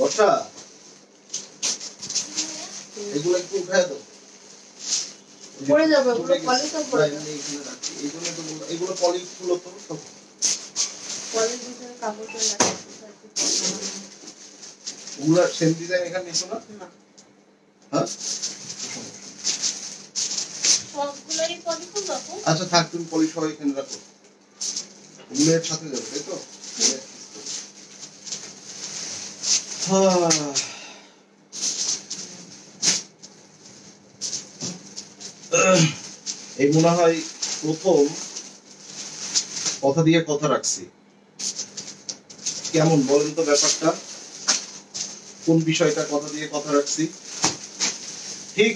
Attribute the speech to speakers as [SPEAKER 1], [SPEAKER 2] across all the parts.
[SPEAKER 1] বর্ষা এগুলো একটু উঠায় দাও,
[SPEAKER 2] পড়ে যাবে পুরো পলিথিন পড়ে যাবে।
[SPEAKER 1] এইখানে রাখি, এইজন্য তো এগুলো পলিগুলো তো সব
[SPEAKER 2] পলিথিন কাগজে রাখা।
[SPEAKER 1] ওগুলা সেম ডিজাইন এখানে নিছো না?
[SPEAKER 2] না
[SPEAKER 1] হ্যাঁ
[SPEAKER 2] সবগুলাই পলিথিন রাখো।
[SPEAKER 1] আচ্ছা থাক, তুমি পলি সহ এখানে রাখো, ওগুলোর সাথে যাবে তাই তো? এই মনে হয় প্রথম কথা দিয়ে কথা রাখছি। কেমন বলেন তো ব্যাপারটা, কোন বিষয়টা কথা দিয়ে কথা রাখছি? ঠিক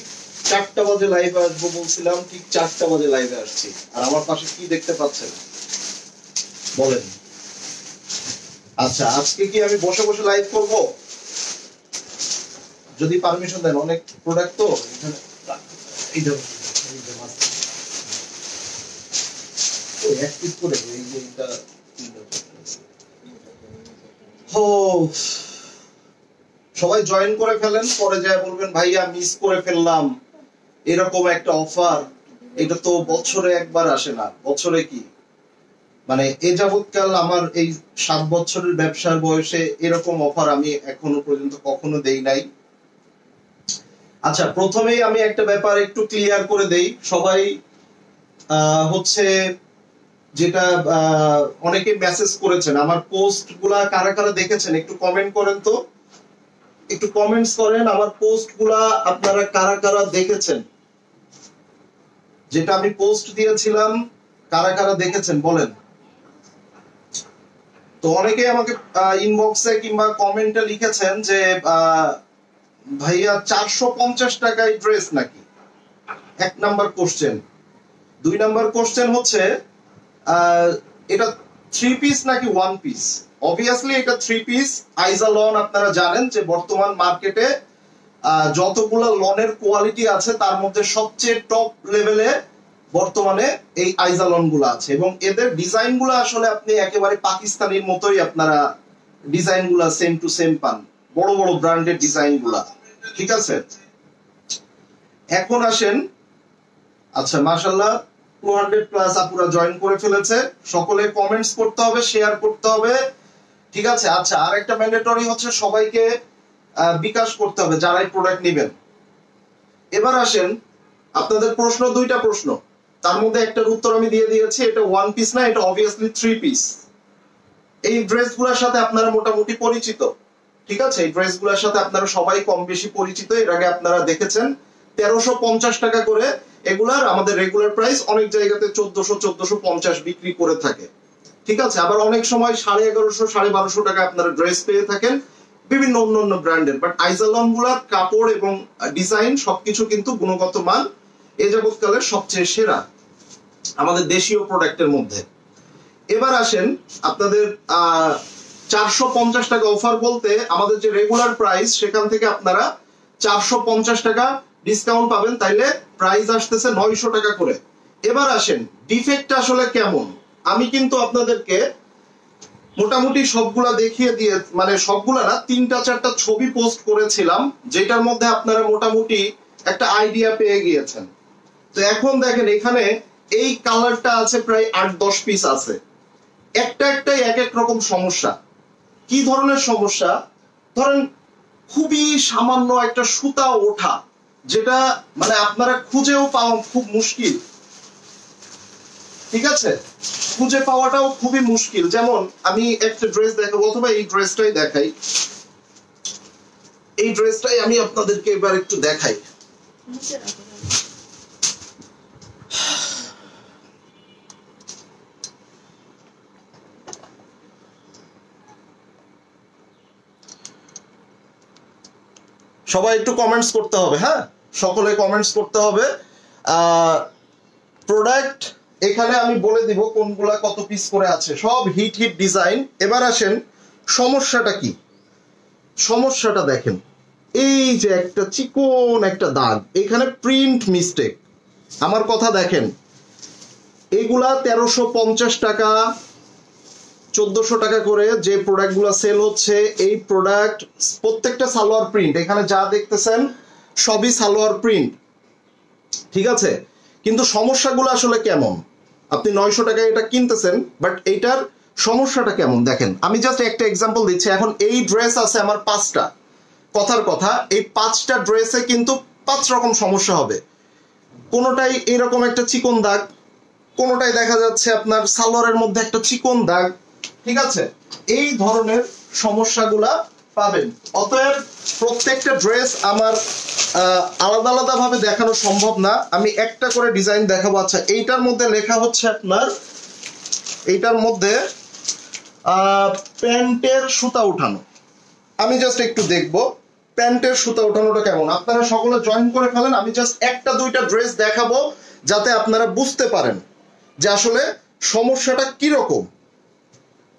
[SPEAKER 1] 4টা বাজে লাইভে আসবো বলছিলাম, ঠিক 4টা বাজে লাইভে আসছি। আর আমার পাশে কি দেখতে পাচ্ছেন বলেন? আচ্ছা আজকে কি আমি বসে বসে লাইভ করব? যদি পারমিশন দেন, অনেক প্রোডাক্ট তো এখানে এই যে এক পিস করে এই যে এটা সবাই জয়েন করে ফেলেন, পরে যায় বলবেন ভাইয়া মিস করে ফেললাম এরকম একটা অফার। এটা তো বছরে একবার আসে না, বছরে কি মানে এ যাবৎকাল আমার এই 7 বছরের ব্যবসার বয়সে এরকম অফার আমি এখনো পর্যন্ত কখনো দেই নাই। আচ্ছা প্রথমেই আমি একটা ব্যাপার একটু ক্লিয়ার করে দেই। সবাই হচ্ছে যেটা অনেকে মেসেজ করেছেন, আমার পোস্ট গুলা কারা কারা দেখেছেন একটু কমেন্ট করেন তো, একটু কমেন্টস করেন আমার পোস্ট গুলা আপনারা কারা কারা দেখেছেন। যেটা আমি পোস্ট দিয়েছিলাম কারা কারা দেখেছেন বলেন। তো অনেকে আমাকে ইনবক্সে কিংবা কমেন্টে লিখেছেন যে ভাইয়া 450 টাকায় ড্রেস নাকি, 1 নাম্বার কোশ্চেন। 2 নাম্বার কোশ্চেন হচ্ছে এটা 3 পিস নাকি 1 পিস। অবভিয়াসলি এটা 3 পিস। আইজা লন আপনারা জানেন যে বর্তমান মার্কেটে যতগুলো লনের কোয়ালিটি আছে তার মধ্যে সবচেয়ে টপ লেভেলে বর্তমানে এই আইজা লন গুলো আছে, এবং এদের ডিজাইন গুলো আসলে আপনি একেবারে পাকিস্তানির মতোই আপনারা ডিজাইন গুলা সেম টু সেম পান, বড় বড় ব্র্যান্ডের ডিজাইন গুলা, ঠিক আছে। এখন আসেন, আচ্ছা মাশাআল্লাহ 200 প্লাস আপুরা জয়েন করে ফেলেছে। সকলে কমেন্টস করতে হবে, শেয়ার করতে হবে, ঠিক আছে। আচ্ছা আর একটা ম্যান্ডেটরি হচ্ছে সবাইকে বিকাশ করতে হবে যারা এই প্রোডাক্ট নেবেন। এবার আসেন আপনাদের প্রশ্ন, 2টা প্রশ্ন, তার মধ্যে একটার উত্তর আমি দিয়ে দিয়েছি। এটা 1 পিস না, এটা অবভিয়াসলি 3 পিস। এই ড্রেসগুলোর সাথে আপনারা মোটামুটি পরিচিত, ঠিক আছে। এই ড্রেসগুলোর সাথে আপনারা সবাই কম বেশি পরিচিত, এর আগে আপনারা দেখেছেন। 1350 টাকা করে এগুলার আমাদের রেগুলার প্রাইস, অনেক জায়গাতে 1400-1450 বিক্রি করে থাকে, ঠিক আছে। আবার অনেক সময় 1150-1250 টাকা আপনারা ড্রেস পেয়ে থাকেন বিভিন্ন অন্যান্য ব্র্যান্ডের। বাট আইজালন গুলার কাপড় এবং ডিজাইন সবকিছু কিন্তু গুণগত মান এ যাবৎকালের সবচেয়ে সেরা আমাদের দেশীয় প্রোডাক্টের মধ্যে। এবার আসেন আপনাদের 450 টাকা অফার বলতে আমাদের যে রেগুলার প্রাইস সেখান থেকে আপনারা 450 টাকা ডিসকাউন্ট পাবেন, তাইলে প্রাইস আসতেছে 900 টাকা করে। এবার আসেন ডিফেক্ট আসলে কেমন, আমি কিন্তু আপনাদেরকে মোটামুটি সবগুলা দেখিয়ে দিয়ে, মানে সবগুলা না, 3-4টা ছবি পোস্ট করেছিলাম যেটার মধ্যে আপনারা মোটামুটি একটা আইডিয়া পেয়ে গিয়েছেন। তো এখন দেখেন এখানে এই কালারটা আছে প্রায় 8-10 পিস আছে, একটাই এক এক রকম সমস্যা। কি ধরনের সমস্যা? ধরেন খুবই সামান্য একটা সুতা ওঠা, যেটা মানে আপনারা খুঁজেও পাওয়া খুব মুশকিল, ঠিক আছে, খুঁজে পাওয়াটাও খুবই মুশকিল। যেমন আমি একটা ড্রেস দেখাবো, অথবা এই ড্রেসটাই দেখাই, এই ড্রেসটাই আমি আপনাদেরকে এবার একটু দেখাই। সবাই একটু কমেন্টস করতে হবে, হ্যাঁ, সকলে কমেন্টস করতে হবে। প্রোডাক্ট এখানে আমি বলে দিব কোনগুলা কত পিস করে আছে, সব হিট হিট ডিজাইন। এবার আসেন সমস্যাটা কি। সমস্যাটা দেখেন, এই যে একটা চিকন একটা দাগ, এখানে প্রিন্ট মিস্টেক। আমার কথা দেখেন, এগুলা 1350 টাকা 1400 টাকা করে যে প্রোডাক্টগুলো সেল হচ্ছে, এই প্রোডাক্ট প্রত্যেকটা সালোয়ার প্রিন্ট, এখানে যা দেখতেছেন সবই সালোয়ার প্রিন্ট, ঠিক আছে। কিন্তু সমস্যাগুলো আসলে কেমন? আপনি 900 টাকায় এটা কিনতেছেন, বাট এইটার সমস্যাটা কেমন দেখেন। আমি জাস্ট একটা এক্সাম্পল দিচ্ছি। এখন এই ড্রেস আছে আমার 5টা, কথার কথা এই 5টা ড্রেসে কিন্তু 5 রকম সমস্যা হবে। কোনোটাই এরকম একটা চিকন দাগ, কোনোটাই দেখা যাচ্ছে আপনার সালোয়ারের মধ্যে একটা চিকন দাগ, ঠিক আছে। এই ধরনের সমস্যাগুলা পাবেন। অতএব প্রত্যেকটা ড্রেস আমার আলাদা আলাদা ভাবে দেখানো সম্ভব না, আমি একটা করে ডিজাইন দেখাবো। আচ্ছা, এইটার মধ্যে লেখা হচ্ছে আপনার, এইটার মধ্যে প্যান্টের সুতা উঠানো। আমি জাস্ট একটু দেখবো প্যান্টের সুতা উঠানোটা কেমন। আপনারা সকলে জয়েন করে ফেলেন, আমি জাস্ট একটা দুইটা ড্রেস দেখাবো যাতে আপনারা বুঝতে পারেন যে আসলে সমস্যাটা কিরকম।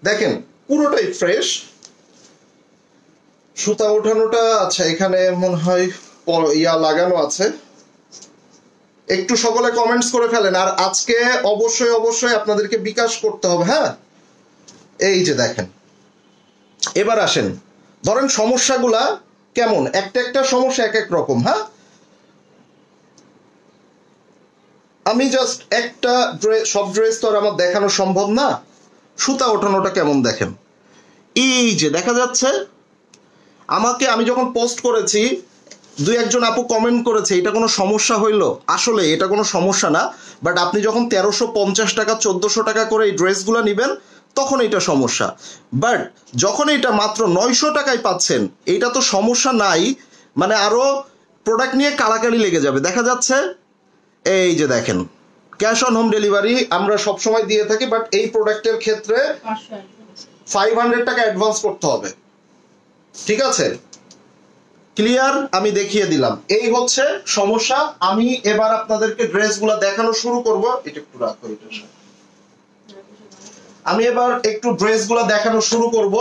[SPEAKER 1] দেখেন পুরোটাই ফ্রেশ, সুতা ওঠানোটা। আচ্ছা, এখানে মনে হয় ইয়া লাগানো আছে। একটু সকলে কমেন্টস করে ফেলেন, আর আজকে অবশ্যই অবশ্যই আপনাদেরকে বিকাশ করতে হবে, হ্যাঁ। এই যে দেখেন, এবার আসেন, ধরেন সমস্যাগুলা কেমন, একটা একটা সমস্যা এক এক রকম, হ্যাঁ। আমি জাস্ট একটা ড্রেস, সব ড্রেস তো আর আমার দেখানো সম্ভব না। সুতা ওঠানোটা কেমন দেখেন, এই যে দেখা যাচ্ছে। আমি যখন পোস্ট করেছি, দুই একজন আপু কমেন্ট করেছে এটা কোনো সমস্যা হইলো। আসলে এটা কোনো সমস্যা না, বাট আপনি যখন 1350 টাকা 1400 টাকা করে এই ড্রেসগুলো নেবেন তখন এটা সমস্যা। বাট যখন এটা মাত্র 900 টাকায় পাচ্ছেন, এটা তো সমস্যা নাই, মানে আরো প্রোডাক্ট নিয়ে কালাকালি লেগে যাবে। দেখা যাচ্ছে এই যে দেখেন, ক্যাশ অন হোম ডেলিভারি আমরা সবসময় দিয়ে থাকি, বাট এই প্রোডাক্টের ক্ষেত্রে 500 টাকা অ্যাডভান্স করতে হবে, ঠিক আছে। ক্লিয়ার? আমি দেখিয়ে দিলাম, এই হচ্ছে সমস্যা। আমি এবার আপনাদেরকে ড্রেসগুলো দেখানো শুরু করব। এটা একটু রাখো, এটা আমি এবার একটু ড্রেসগুলো দেখানো শুরু করব,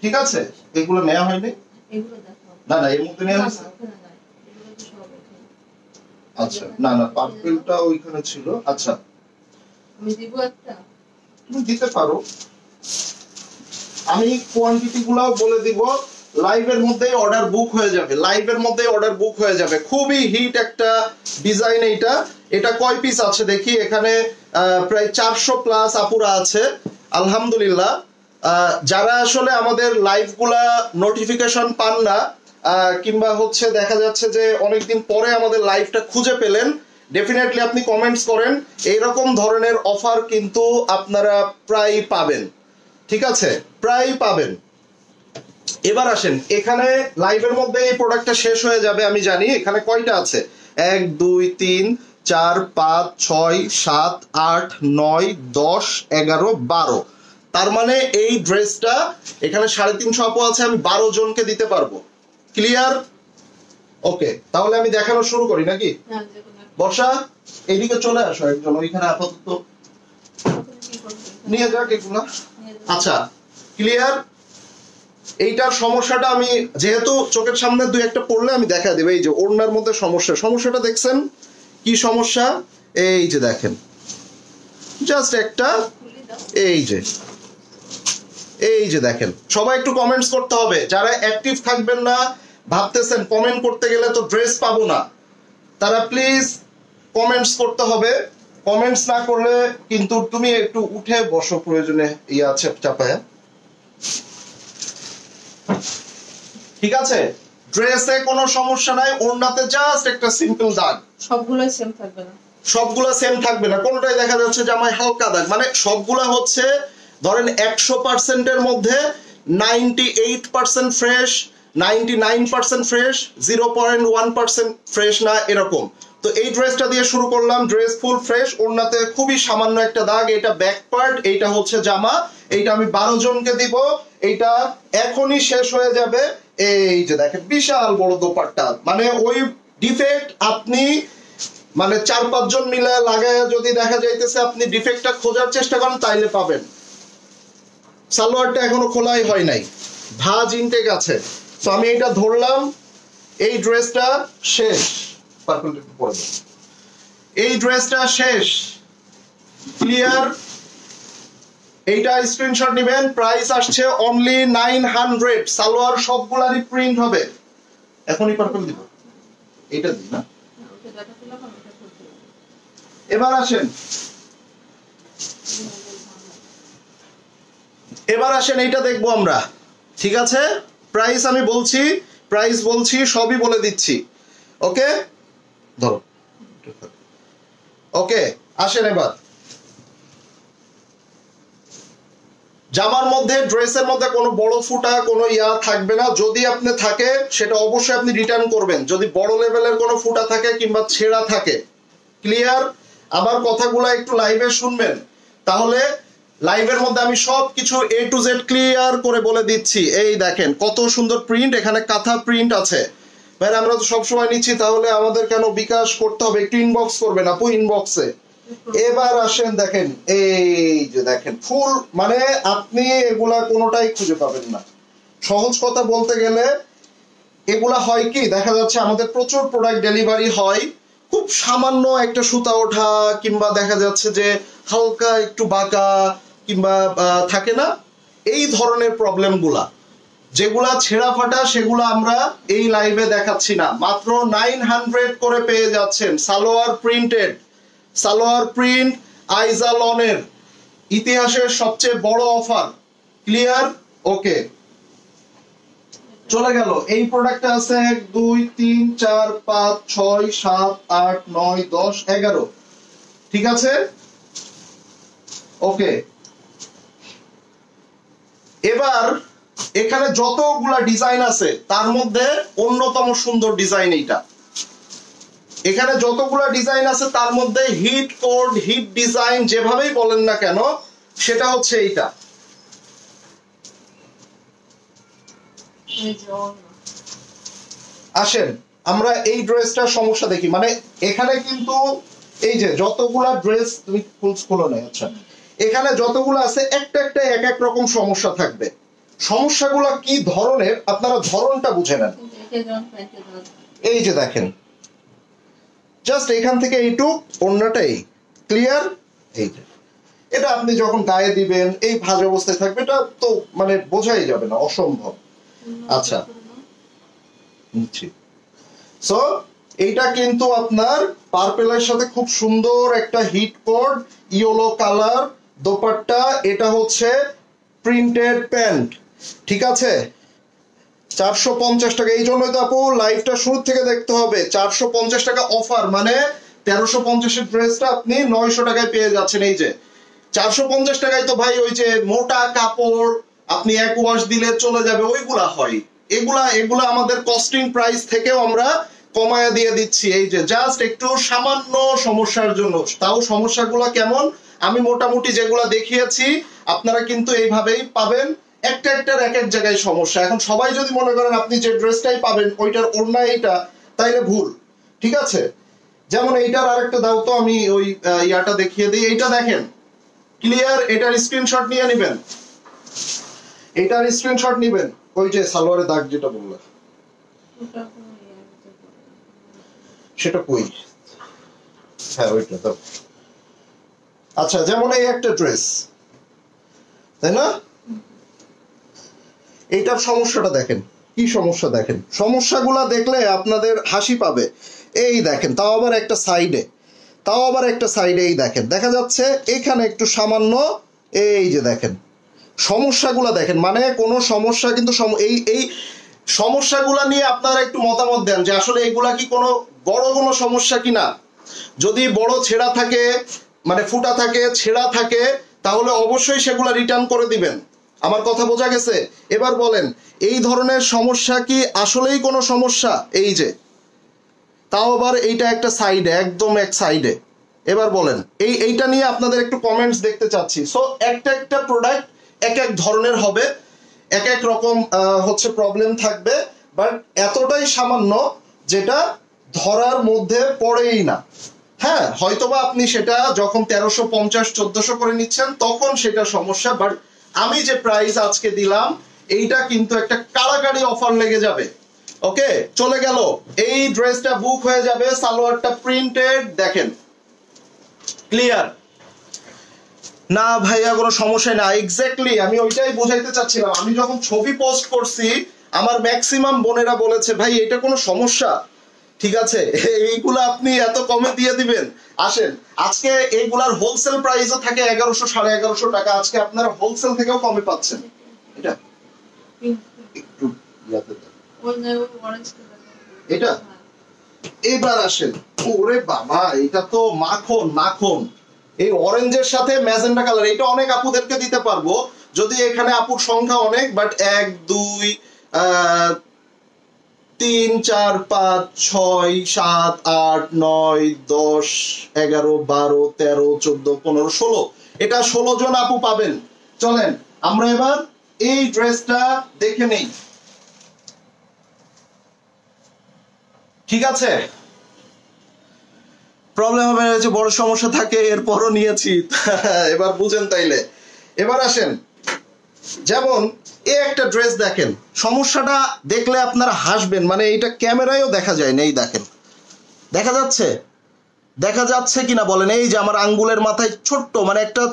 [SPEAKER 1] ঠিক আছে। এগুলো নেওয়া হয়নি, না না এর মধ্যে নেওয়া হয়েছে। আচ্ছা, না না পার্পলটা ওইখানে ছিল। আচ্ছা,
[SPEAKER 2] আমি দিব একটা,
[SPEAKER 1] তুমি দিতে পারো। আমি কোয়ান্টিটি গুলাও বলে দিব, লাইভের মধ্যেই অর্ডার বুক হয়ে যাবে, লাইভের মধ্যেই অর্ডার বুক হয়ে যাবে। খুবই হিট একটা ডিজাইন এইটা। এটা কয় পিস আছে দেখি, এখানে প্রায় 400 প্লাস আপুরা আছে, আলহামদুলিল্লাহ। যারা আসলে আমাদের লাইভগুলা নোটিফিকেশন পান না, কিংবা হচ্ছে দেখা যাচ্ছে যে অনেকদিন পরে আমাদের লাইভটা খুঁজে পেলেন, ডেফিনেটলি আপনি কমেন্টস করেন। এইরকম ধরনের অফার কিন্তু আপনারা প্রায় পাবেন, ঠিক আছে, প্রায় পাবেন। এবার আসেন, এখানে লাইভের মধ্যে এই প্রোডাক্টটা শেষ হয়ে যাবে আমি জানি। এখানে কয়টা আছে? 1 2 3 4 5 6 7 8 9 10 11 12। তার মানে এই ড্রেসটা এখানে 350 আপু আছে, আমি 12 জনকে দিতে পারবো। ক্লিয়ার? ওকে, তাহলে আমি দেখানো শুরু করি নাকি? বর্ষা এইদিকে চলে আসো একজন, ওইখানে আপাতত নিয়ে যাক এগুলা। আচ্ছা, ক্লিয়ার? এইটার সমস্যাটা আমি যেহেতু চোখের সামনে দুই একটা পড়লে আমি দেখা দেব। এই যে ওড়নার মধ্যে সমস্যাটা দেখছেন কি সমস্যা? এই যে দেখেন, জাস্ট একটা, এই যে দেখেন। সবাই একটু কমেন্টস করতে হবে, যারা অ্যাক্টিভ থাকবেন না, ভাবতেছেন কমেন্ট করতে গেলে তো ড্রেস পাবো না, তারা প্লিজ কমেন্টস করতে হবে। কমেন্টস না করলে কিন্তু তুমি একটু উঠে বসো প্রয়োজনে আছে চাপায়। ঠিক আছে, ড্রেসে কোনো সমস্যা নাই, ওড়নাতে জাস্ট একটা সিম্পল দাগ।
[SPEAKER 2] সবগুলোই সেম থাকবে না,
[SPEAKER 1] সবগুলা সেম থাকবে না, কোনটাই দেখা যাচ্ছে জামায় হালকা দাগ। মানে সবগুলা হচ্ছে ধরেন 100% এর মধ্যে 98% ফ্রেশ, 99% ফ্রেশ, 0.1% ফ্রেশ না, এরকম। তো এই ড্রেসটা দিয়ে শুরু করলাম, ড্রেস ফুল ফ্রেশ, ওড়নাতে খুবই সামান্য একটা দাগ, এটা ব্যাক পার্ট, এইটা হচ্ছে জামা, এইটা আমি 12 জনকে দিব, এইটা এখনই শেষ হয়ে যাবে। এই যে দেখেন বিশাল বড় দোপাট্টা, মানে ওই ডিফেক্ট আপনি মানে 4-5 জন মিলে লাগায় যদি দেখা যাইতেছে আপনি ডিফেক্টটা খোঁজার চেষ্টা করেন তাইলে পাবেন। সালোয়ারটা এখনো খোলাই হয় নাই, ভাঁজ ইনটেক আছে। তো আমি এটা ধরলাম, এই ড্রেসটা শেষ, এই ড্রেসটা শেষ, ক্লিয়ার। এইটা স্ক্রিনশট নেবেন, প্রাইস আসছে অনলি 900। সালোয়ার সবগুলারই প্রিন্ট হবে। এখনই পার্পল দিব, এইটা দিই না। এবার আসেন, এইটা দেখবো আমরা। ঠিক আছে, প্রাইস আমি বলছি, প্রাইস বলছি, সবই বলে দিচ্ছি। ওকে, ধরো। ওকে, আসেন এবার। জামার মধ্যে, ড্রেসের মধ্যে কোনো বড় ফুটা কোনো থাকবে না। যদি আপনি থাকে সেটা অবশ্যই আপনি রিটার্ন করবেন, যদি বড় লেভেলের কোনো ফুটা থাকে কিংবা ছেঁড়া থাকে। ক্লিয়ার? আমার কথাগুলো একটু লাইভে শুনবেন, তাহলে লাইভের মধ্যে আমি সবকিছু A to Z ক্লিয়ার করে বলে দিচ্ছি। এই দেখেন কত সুন্দর প্রিন্ট, এখানে কাঁথা প্রিন্ট আছে। ভাই আমরা তো সবসময় নিচ্ছি, তাহলে আমাদের কেন বিকাশ করতে হবে? একটু ইনবক্স করবেন আপু, ইনবক্সে। এবার আসেন, দেখেন এই যে দেখেন ফুল, মানে আপনি এগুলা কোনোটাই খুঁজে পাবেন না। সহজ কথা বলতে গেলে এগুলা হয় কি, দেখা যাচ্ছে আমাদের প্রচুর প্রোডাক্ট ডেলিভারি হয়, খুব সামান্য একটা সুতা ওঠা কিংবা দেখা যাচ্ছে যে হালকা একটু বাঁকা কিংবা থাকে না, এই ধরনের প্রবলেমগুলা, যেগুলা ছেঁড়া ফাটা, সেগুলো আমরা এই লাইভে দেখাচ্ছি না। মাত্র 900 করে পেয়ে যাচ্ছেন সালোয়ার প্রিন্টেড, সালোয়ার প্রিন্ট আইজালনের ইতিহাসের সবচেয়ে বড় অফার। ক্লিয়ার? ওকে, চলে গেল। এই প্রোডাক্টটা আছে 1 2 3 4 5 6 7 8 9 10 11। ঠিক আছে, ওকে। এবার এখানে যতগুলা ডিজাইন আছে তার মধ্যে অন্যতম সুন্দর ডিজাইন এইটা। এখানে যতগুলা ডিজাইন আছে তার মধ্যে হিট কোড, হিট ডিজাইন, যেভাবেই বলেন না কেন, সেটা হচ্ছে এইটা। আসেন আমরা এই ড্রেসটার সমস্যা দেখি। মানে এখানে কিন্তু এই যে যতগুলা ড্রেস, তুমি ফুল স্কুল নাই, আচ্ছা, এখানে যতগুলো আছে একটা একটা এক এক রকম সমস্যা থাকবে। সমস্যাগুলো কি ধরনের আপনারা ধরনটা বুঝে নেন। এই যে দেখেন, জাস্ট এখান থেকে এইটুক, অন্যটাই ক্লিয়ার। এই যে এটা আপনি যখন গায়ে দিবেন এই ভাঁজ অবস্থায় থাকবে, এটা তো মানে বোঝাই যাবে না, অসম্ভব। আচ্ছা, সো এইটা কিন্তু আপনার পার্পেলের সাথে খুব সুন্দর একটা hit code, yellow colour dupatta, এটা হচ্ছে প্রিন্টেড প্যান্ট। ঠিক আছে, 450 টাকা। এই জন্যই তো আপু লাইভটা শুরু থেকে দেখতে হবে। 450 টাকা অফার, মানে 1350 এর ড্রেসটা আপনি 900 টাকায় পেয়ে যাচ্ছেন। এই যে 450 টাকায় তো ভাই ওই যে মোটা কাপড় আপনি এক ওয়াশ দিলে চলে যাবে, ওইগুলা হয়। এগুলা আমাদের কস্টিং প্রাইস থেকেও আমরা কমায়া দিয়ে দিচ্ছি। এই যে জাস্ট একটু সামান্য সমস্যার জন্য। তাও সমস্যাগুলো কেমন আমি মোটামুটি যেগুলা দেখিয়েছি আপনারা কিন্তু এইভাবেই পাবেন। একটা একটার এক এক জায়গায় সমস্যা। এখন সবাই যদি মনে করেন আপনি যে ড্রেসটাই পাবেন ওইটার ওড়না এইটা, তাইলে ভুল। ঠিক আছে, যেমন এইটার আরেকটা দাও তো, আমি ওই ইয়াটা দেখিয়ে দিই। এইটা দেখেন ক্লিয়ার, এটার স্ক্রিনশট নিয়ে নেবেন, এটার স্ক্রিনশট নেবেন। ওই যে সালোয়ারের দাগ যেটা বললাম সেটা কই, হ্যাঁ ওইটা দাও। আচ্ছা, যেমন এই একটা ড্রেস, তাই না, এইটার সমস্যাটা দেখেন, কি সমস্যা দেখেন। সমস্যাগুলা দেখলে আপনাদের হাসি পাবে। এই দেখেন, তাও আবার একটা সাইডে, তাও আবার একটা সাইডেই দেখেন দেখা যাচ্ছে এখানে একটু সামান্য, এই যে দেখেন সমস্যাগুলো দেখেন, মানে কোনো সমস্যা কিন্তু এই সমস্যাগুলো নিয়ে আপনারা একটু মতামত দেন যে আসলে এগুলা কি কোনো বড় কোনো সমস্যা কিনা। যদি বড় ছেঁড়া থাকে, মানে ফুটা থাকে, ছেঁড়া থাকে, তাহলে অবশ্যই সেগুলা রিটার্ন করে দিবেন। আমার কথা বোঝা গেছে? এবার বলেন এই ধরনের সমস্যা কি আসলেই কোনো সমস্যা? এই যে তাও আবার এইটা একটা সাইডে, একদম এক সাইডে। এবার বলেন এইটা নিয়ে আপনাদের একটু কমেন্টস দেখতে চাচ্ছি। সো একটা প্রোডাক্ট এক এক ধরনের হবে, এক এক রকম হচ্ছে প্রবলেম থাকবে, বাট এতটাই সামান্য যেটা ধরার মধ্যে পড়েই না। হ্যাঁ, হয়তোবা আপনি সেটা যখন 1350-1400 করে নিচ্ছেন তখন সেটা সমস্যা, বাট আমি যে প্রাইস আজকে দিলাম এইটা কিন্তু একটা কাড়াকাড়ি অফার লেগে যাবে। ওকে, চলে গেল। এই ড্রেসটা বুক হয়ে যাবে, সালোয়ারটা প্রিন্টেড, দেখেন ক্লিয়ার না ভাইয়া কোনো সমস্যা না। এক্স্যাক্টলি আমি ওইটাই বোঝাইতে চাচ্ছিলাম। আমি যখন ছবি পোস্ট করছি আমার ম্যাক্সিমাম বোনেরা বলেছে ভাই এটা কোনো সমস্যা, ঠিক আছে এইগুলা আপনি এত কমে দিয়ে দিবেন। আসেন আজকে এইগুলার হোলসেল প্রাইসও থাকে 1100-1150 টাকা, আজকে আপনারা হোলসেল থেকেও কমে পাচ্ছেন। এটা একটু এটা এবার আসেন, ওরে বাবা এটা তো মাখন মাখন। এই অরেঞ্জের সাথে ম্যাজেন্টা কালার, এটা অনেক আপুদেরকে দিতে পারবো, যদি এখানে আপুর সংখ্যা অনেক, বাট 1 2 3 4 5 6 7 8 9 10 11 12 13 14 15 16, এটা 16 জন আপু পাবেন। চলেন আমরা এবার এই ড্রেসটা দেখে নেই, ঠিক আছে? প্রবলেম হবে যে বড় সমস্যা থাকে এরপরও নিয়েছি এবার বুঝেন তাইলে। এবার আসেন, যেমন এই একটা ড্রেস দেখেন, সমস্যাটা দেখলে আপনারা হাসবেন, মানে এটা ক্যামেরায়ও দেখা যায় না। এই দেখেন, দেখা যাচ্ছে? দেখা যাচ্ছে কিনা বলেন? এই যে আমার আঙ্গুলের মাথায় ছোট্ট মানে একটা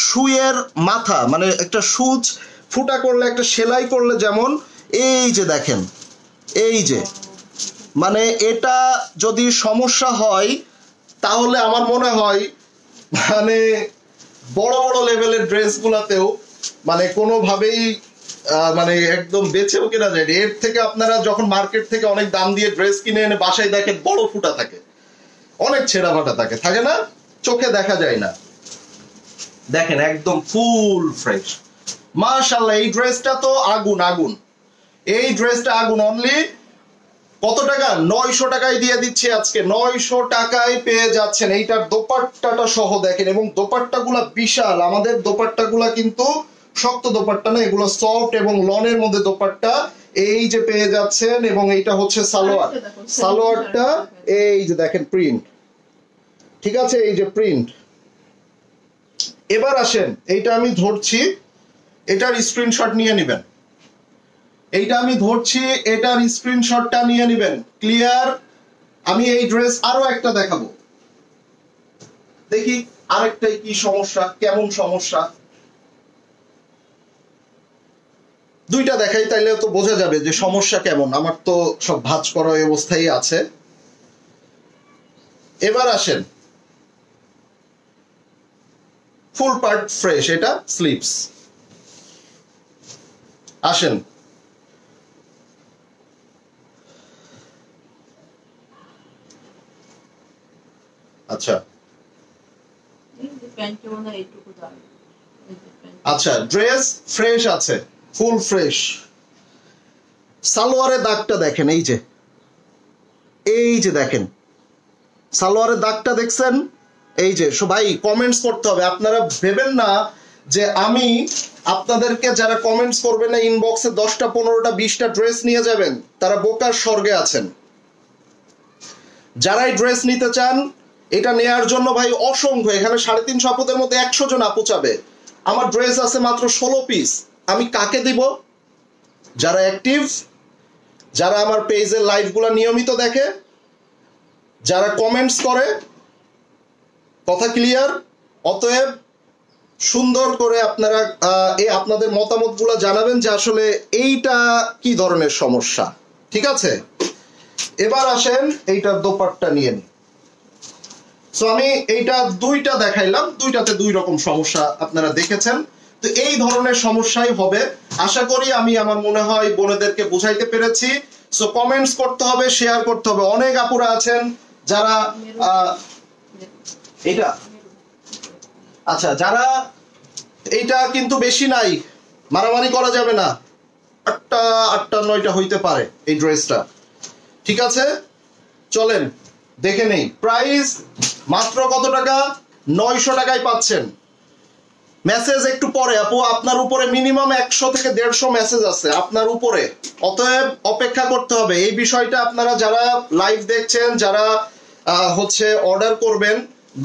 [SPEAKER 1] সুইয়ের মাথা, মানে একটা সুচ ফুটা করলে, একটা সেলাই করলে যেমন, এই যে দেখেন, এই যে মানে এটা যদি সমস্যা হয় তাহলে আমার মনে হয় মানে বড় বড় লেভেলের ড্রেস গুলাতেও মানে কোনোভাবেই মানে একদম বেঁচেও কেনা যায়। এর থেকে আপনারা যখন মার্কেট থেকে অনেক দাম দিয়ে ড্রেস কিনে এনে বাসায় দেখেন বড় ফুটা থাকে, অনেক ছেঁড়া ফাটা থাকে না, চোখে দেখা যায় না। দেখেন একদম ফুল ফ্রেশ, মাশাআল্লাহ। এই ড্রেসটা তো আগুন আগুন, এই ড্রেসটা আগুন। অনলি কত টাকা? 900 টাকায় দিয়ে দিচ্ছি আজকে, 900 টাকায় পেয়ে যাচ্ছেন। এইটার দোপাট্টাটা সহ দেখেন, এবং দোপাট্টাগুলা বিশাল। আমাদের দোপাট্টাগুলা কিন্তু শক্ত দোপাট্টা না, এগুলো সফট এবং লনের মধ্যে দোপাট্টা। এই যে পেয়ে যাচ্ছেন, এবং এইটা হচ্ছে সালোয়ার, সালোয়ারটা এই যে দেখেন প্রিন্ট, ঠিক আছে? এই যে প্রিন্ট। এবার আসেন, এইটা আমি ধরছি, এটার স্ক্রিনশট নিয়ে নেবেন। এইটা আমি ধরছি, এটার স্ক্রিনশটটা নিয়ে নেবেন। ক্লিয়ার? আমি এই ড্রেস আরো একটা দেখাবো, দেখি আরেকটাই কি সমস্যা, কেমন সমস্যা। দুইটা দেখাই, তাইলে তো বোঝা যাবে যে সমস্যা কেমন। আমার তো সব ভাঁজ করা অবস্থায় আছে। এবার আসেন, ফুল পার্ট ফ্রেশ, এটা স্লিপস। আসেন, আচ্ছা আচ্ছা, ড্রেস ফ্রেশ আছে, ফুল ফ্রেশ। সালোয়ারের দাগটা দেখেন, এই যে দেখেন সালোয়ারের দাগটা দেখছেন? এই যে ভাই কমেন্টস করতে হবে। আপনারা ভেবেন না যে আমি আপনাদেরকে, যারা কমেন্টস করবে না ইনবক্সে 10টা 15টা 20টা ড্রেস নিয়ে যাবেন, তারা বোকার স্বর্গে আছেন। যারাই ড্রেস নিতে চান, এটা নেয়ার জন্য ভাই অসংখ্য, এখানে 350 আপুদের মধ্যে 100 জন আপু চাবে। আমার ড্রেস আছে মাত্র 16 পিস। আমি কাকে দিব? যারা অ্যাক্টিভ, যারা আমার পেজের লাইভগুলো নিয়মিত দেখে, যারা কমেন্টস করে। কথা ক্লিয়ার? অতএব সুন্দর করে আপনারা আপনাদের মতামতগুলো জানাবেন যে আসলে এইটা কি ধরনের সমস্যা, ঠিক আছে? এবার আসেন এইটার দোপাট্টা নিয়ে নিন। সো আমি এইটা দুইটা দেখাইলাম, দুইটাতে দুই রকম সমস্যা আপনারা দেখেছেন। তো এই ধরনের সমস্যাই হবে আশা করি। আমি আমার মনে হয় বোনেদেরকে বুঝাইতে পেরেছি। সো কমেন্টস করতে হবে, শেয়ার করতে হবে। অনেক আপুরা আছেন যারা এটা আচ্ছা, যারা এইটা কিন্তু বেশি নাই, মারামারি করা যাবে না, 8টা 8টা 9টা হইতে পারে এই ড্রেসটা। ঠিক আছে, চলেন দেখে নেই। প্রাইস মাত্র কত টাকা? 900 টাকায় পাচ্ছেন। মেসেজ একটু পরে আপু, আপনার উপরে মিনিমাম 100 থেকে 150 মেসেজ আছে আপনার উপরে, অতএব অপেক্ষা করতে হবে। এই বিষয়টা আপনারা যারা লাইভ দেখছেন, যারা হচ্ছে অর্ডার করবেন,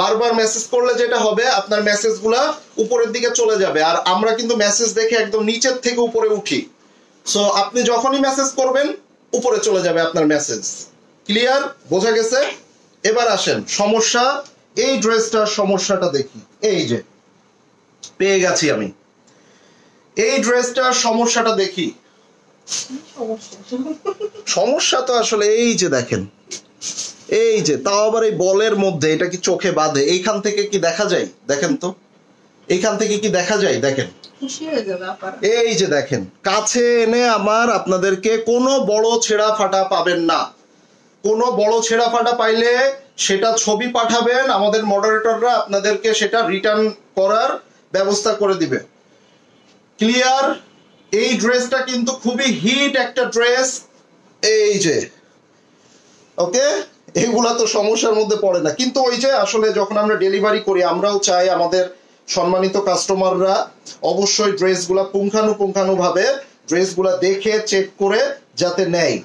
[SPEAKER 1] বারবার মেসেজ করলে যেটা হবে আপনার মেসেজগুলা উপরের দিকে চলে যাবে। আর আমরা কিন্তু মেসেজ দেখে একদম নিচের থেকে উপরে উঠি। সো আপনি যখনই মেসেজ করবেন উপরে চলে যাবে আপনার মেসেজ। ক্লিয়ার? বোঝা গেছে? এবার আসেন সমস্যা, এই ড্রেসটার সমস্যাটা দেখি। এই যে পেয়ে গেছি আমি, এই ড্রেসটার সমস্যাটা দেখি। সমস্যা তো আসলে এই যে দেখেন, এই যে তাও আবার এই বলের মধ্যে, এটা কি চোখে বাঁধে? এইখান থেকে কি দেখা যায়? দেখেন তো, এইখান থেকে কি দেখা যায়? দেখেন, এই যে দেখেন, কাছে এনে আমার আপনাদেরকে কোনো বড় ছেঁড়া ফাটা পাবেন না। কোনো বড় ছেঁড়া ফাটা পাইলে সেটা ছবি পাঠাবেন, আমাদের মডারেটররা আপনাদেরকে সেটা রিটার্ন করার ব্যবস্থা করে দিবে। ক্লিয়ার? এই ড্রেসটা কিন্তু খুবই হিট একটা ড্রেস। এই যে ওকে, এগুলা তো সমস্যার মধ্যে পড়ে না, কিন্তু ওই যে আসলে যখন আমরা ডেলিভারি করি আমরাও চাই আমাদের সম্মানিত কাস্টমাররা অবশ্যই ড্রেসগুলা পুঙ্খানুপুঙ্খানুভাবে ড্রেসগুলা দেখে চেক করে যাতে নেয়।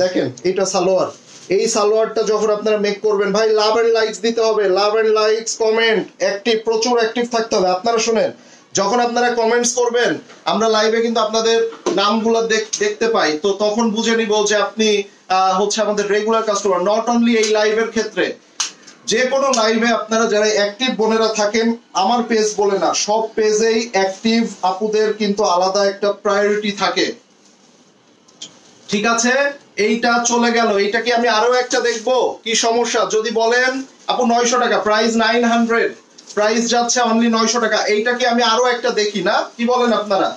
[SPEAKER 1] দেখেন এটা সালোয়ার, এই সালোয়ারটা যখন আপনারা মেক করবেন ভাই, লাভ এন্ড লাইকস দিতে হবে। Love and likes, comment, active, প্রচুর অ্যাক্টিভ থাকতে হবে। আপনারা শুনেন, যখন আপনারা কমেন্টস করবেন আমরা লাইভে কিন্তু আপনাদের নামগুলো দেখতে পাই, তো তখন বুঝে নিব যে আপনি হচ্ছে আমাদের রেগুলার কাস্টমার। নট অনলি এই লাইভের ক্ষেত্রে, যে কোনো লাইভে আপনারা যারা অ্যাক্টিভ বোনেরা থাকেন, আমার পেজ বলে না, সব পেজেই অ্যাক্টিভ আপুদের কিন্তু আলাদা একটা প্রায়োরিটি থাকে। ঠিক আছে, এইটা চলে গেল। এইটা কি আমি আরো একটা দেখবো? কি সমস্যা যদি বলেন আপু 900 টাকা, প্রাইস 900, প্রাইস যাচ্ছে অনলি 900 টাকা। এইটা কি আমি আরো একটা দেখি না? কি বলেন আপনারা?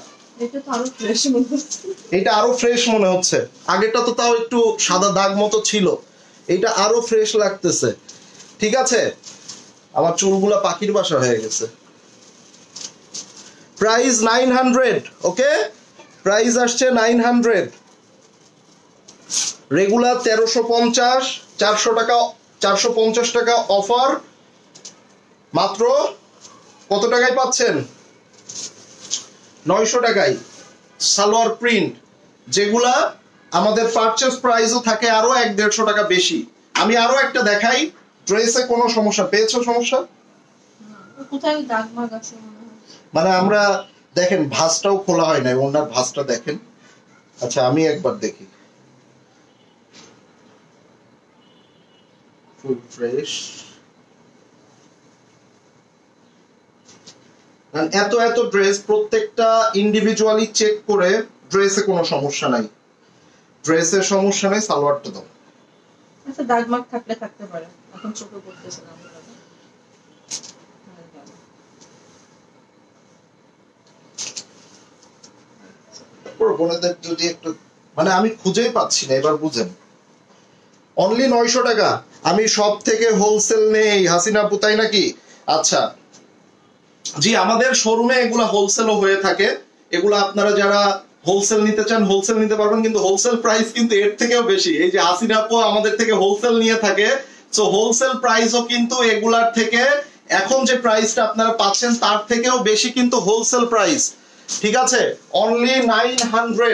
[SPEAKER 1] এটা আরো ফ্রেশ মনে হচ্ছে। আগেরটা তো তাও একটু সাদা দাগ মতো ছিল, এটা আরো ফ্রেশ লাগতেছে। ঠিক আছে, আমার চুলগুলা পাখির বাসা হয়ে গেছে। প্রাইস 900, ওকে, প্রাইস আসছে 900। রেগুলার 1350, 400 টাকা, 450 টাকা অফার। মাত্র কত টাকায় পাচ্ছেন? 900 টাকায় সালোয়ার প্রিন্ট, যেগুলা আমাদের পারচেজ প্রাইসও থাকে আরো 1-150 টাকা বেশি। আমি আরো একটা দেখাই। ড্রেসে কোনো সমস্যা পেয়েছো? সমস্যা
[SPEAKER 2] কোথায় দাগ মাগ আছে
[SPEAKER 1] মানে আমরা দেখেন ভাঁজটাও খোলা হয় না, ওনার ভাঁজটা দেখেন। আচ্ছা আমি একবার দেখি, ফুল ফ্রেশ। এত এত ড্রেস প্রত্যেকটা ইন্ডিভিজুয়ালি চেক করে, ড্রেসে কোনো সমস্যা নাই, ড্রেসের সমস্যা নাই, সালোয়ারটা দাও।
[SPEAKER 2] আচ্ছা দাগ মাগ থাকলে থাকতে পারে, এখন চোখে পড়তেছে না।
[SPEAKER 1] বোনেদের যদি একটু, মানে আমি খুঁজেই পাচ্ছি না, এবার বুঝেন। অনলি 900 টাকা। আমি সব থেকে হোলসেল নেই হাসিনা আপু, তাই নাকি? আচ্ছা জি, আমাদের শোরুমে এগুলা হোলসেলও হয়ে থাকে। এগুলা আপনারা যারা হোলসেল নিতে চান হোলসেল নিতে পারবেন, কিন্তু হোলসেল প্রাইস কিন্তু এর থেকেও বেশি। এই যে হাসিনা আপু আমাদের থেকে হোলসেল নিয়ে থাকে, সো হোলসেল প্রাইসও কিন্তু এগুলার থেকে, এখন যে প্রাইসটা আপনারা পাচ্ছেন তার থেকেও বেশি কিন্তু হোলসেল প্রাইস। ঠিক আছে, অনলি 900,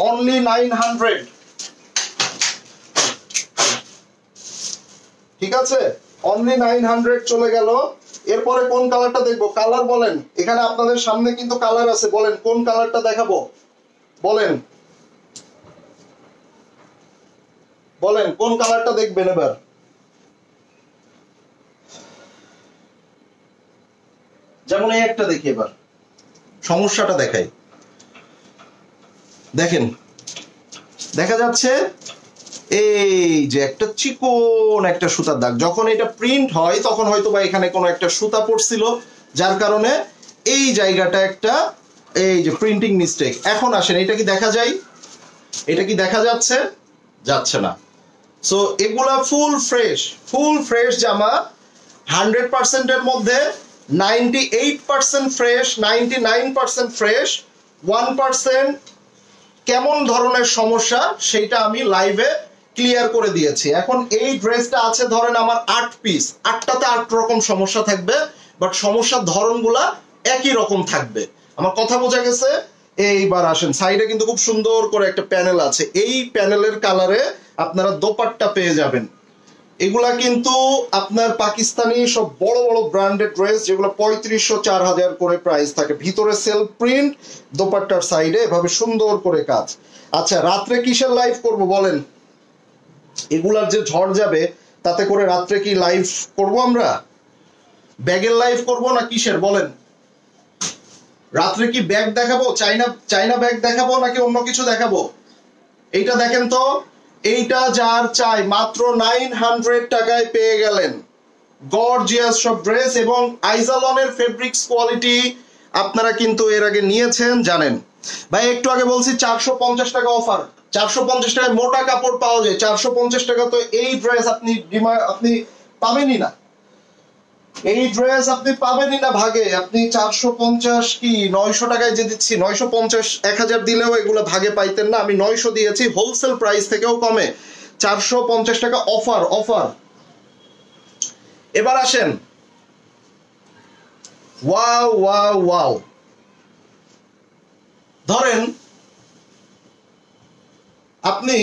[SPEAKER 1] অনলি 900। ঠিক আছে, অনলি 900 চলে গেল। এরপরে কোন কালারটা দেখবো? কালার বলেন, এখানে আপনাদের সামনে কিন্তু কালার আছে, বলেন কোন কালারটা দেখাবো? বলেন বলেন কোন কালারটা দেখবেন এবার? যেমন এই একটা দেখি, এবার সমস্যাটা দেখাই। দেখেন দেখা যাচ্ছে এই যে একটা চিকন একটা সুতার দাগ, যখন এটা প্রিন্ট হয় তখন হয়তো বা এখানে কোনো একটা সুতা পড়ছিল, যার কারণে এই জায়গাটা একটা এই যে প্রিন্টিং মিস্টেক। এখন আসেন, এটা কি দেখা যায়? এটা কি দেখা যাচ্ছে? যাচ্ছে না। সো এগুলা ফুল ফ্রেশ জামা, 100% এর মধ্যে 98% ফ্রেশ, 99% ফ্রেশ, 1% কেমন ধরনের সমস্যা সেটা আমি লাইভে ক্লিয়ার করে দিয়েছি। এখন এই ড্রেসটা আছে ধরেন আমার 8 পিস, 8টাতে 8 রকম সমস্যা থাকবে, বাট সমস্যার ধরনগুলা একই রকম থাকবে। আমার কথা বোঝা গেছে? এইবার আসেন, সাইডে কিন্তু খুব সুন্দর করে একটা প্যানেল আছে, এই প্যানেলের কালারে আপনারা দোপাট্টা পেয়ে যাবেন। এগুলা কিন্তু আপনার পাকিস্তানি সব বড় বড় ব্র্যান্ডেড ড্রেস, যেগুলো 3500-4000 করে প্রাইস থাকে, ভিতরে সেলফ প্রিন্ট, দোপাট্টার সাইডে এভাবে সুন্দর করে কাজ। আচ্ছা, রাত্রে কিসের লাইভ করব বলেন? এগুলার যে ঝড় যাবে তাতে করে রাত্রে কি লাইভ করব আমরা? ব্যাগের লাইভ করব না কিসের বলেন? রাত্রে কি ব্যাগ দেখাবো, চাইনা ব্যাগ দেখাবো নাকি অন্য কিছু দেখাবো? এইটা দেখেন তো, এইটা যার চাই মাত্র 900 টাকায় পেয়ে গেলেন গর্জিয়াস সব ড্রেস। এবং আইজালনের ফেব্রিক্স কোয়ালিটি আপনারা কিন্তু এর আগে নিয়েছেন, জানেন। ভাই একটু আগে বলছি 450 টাকা অফার, 450 টাকায় মোটা কাপড় পাওয়া যায়, 450 টাকা তো এই ড্রেস আপনি পাবেনই না, এই ড্রেস আপনি পাবেনই না ভাগে। আপনি 450 কি 900 টাকায় যে দিচ্ছি, 950 1000 দিলেও এগুলো ভাগে পাইতেন না, আমি 900 দিয়েছি হোলসেল প্রাইস থেকেও কমে, 450 টাকা অফার। এবার আসেন, ওয়াও, ধরেন আপনি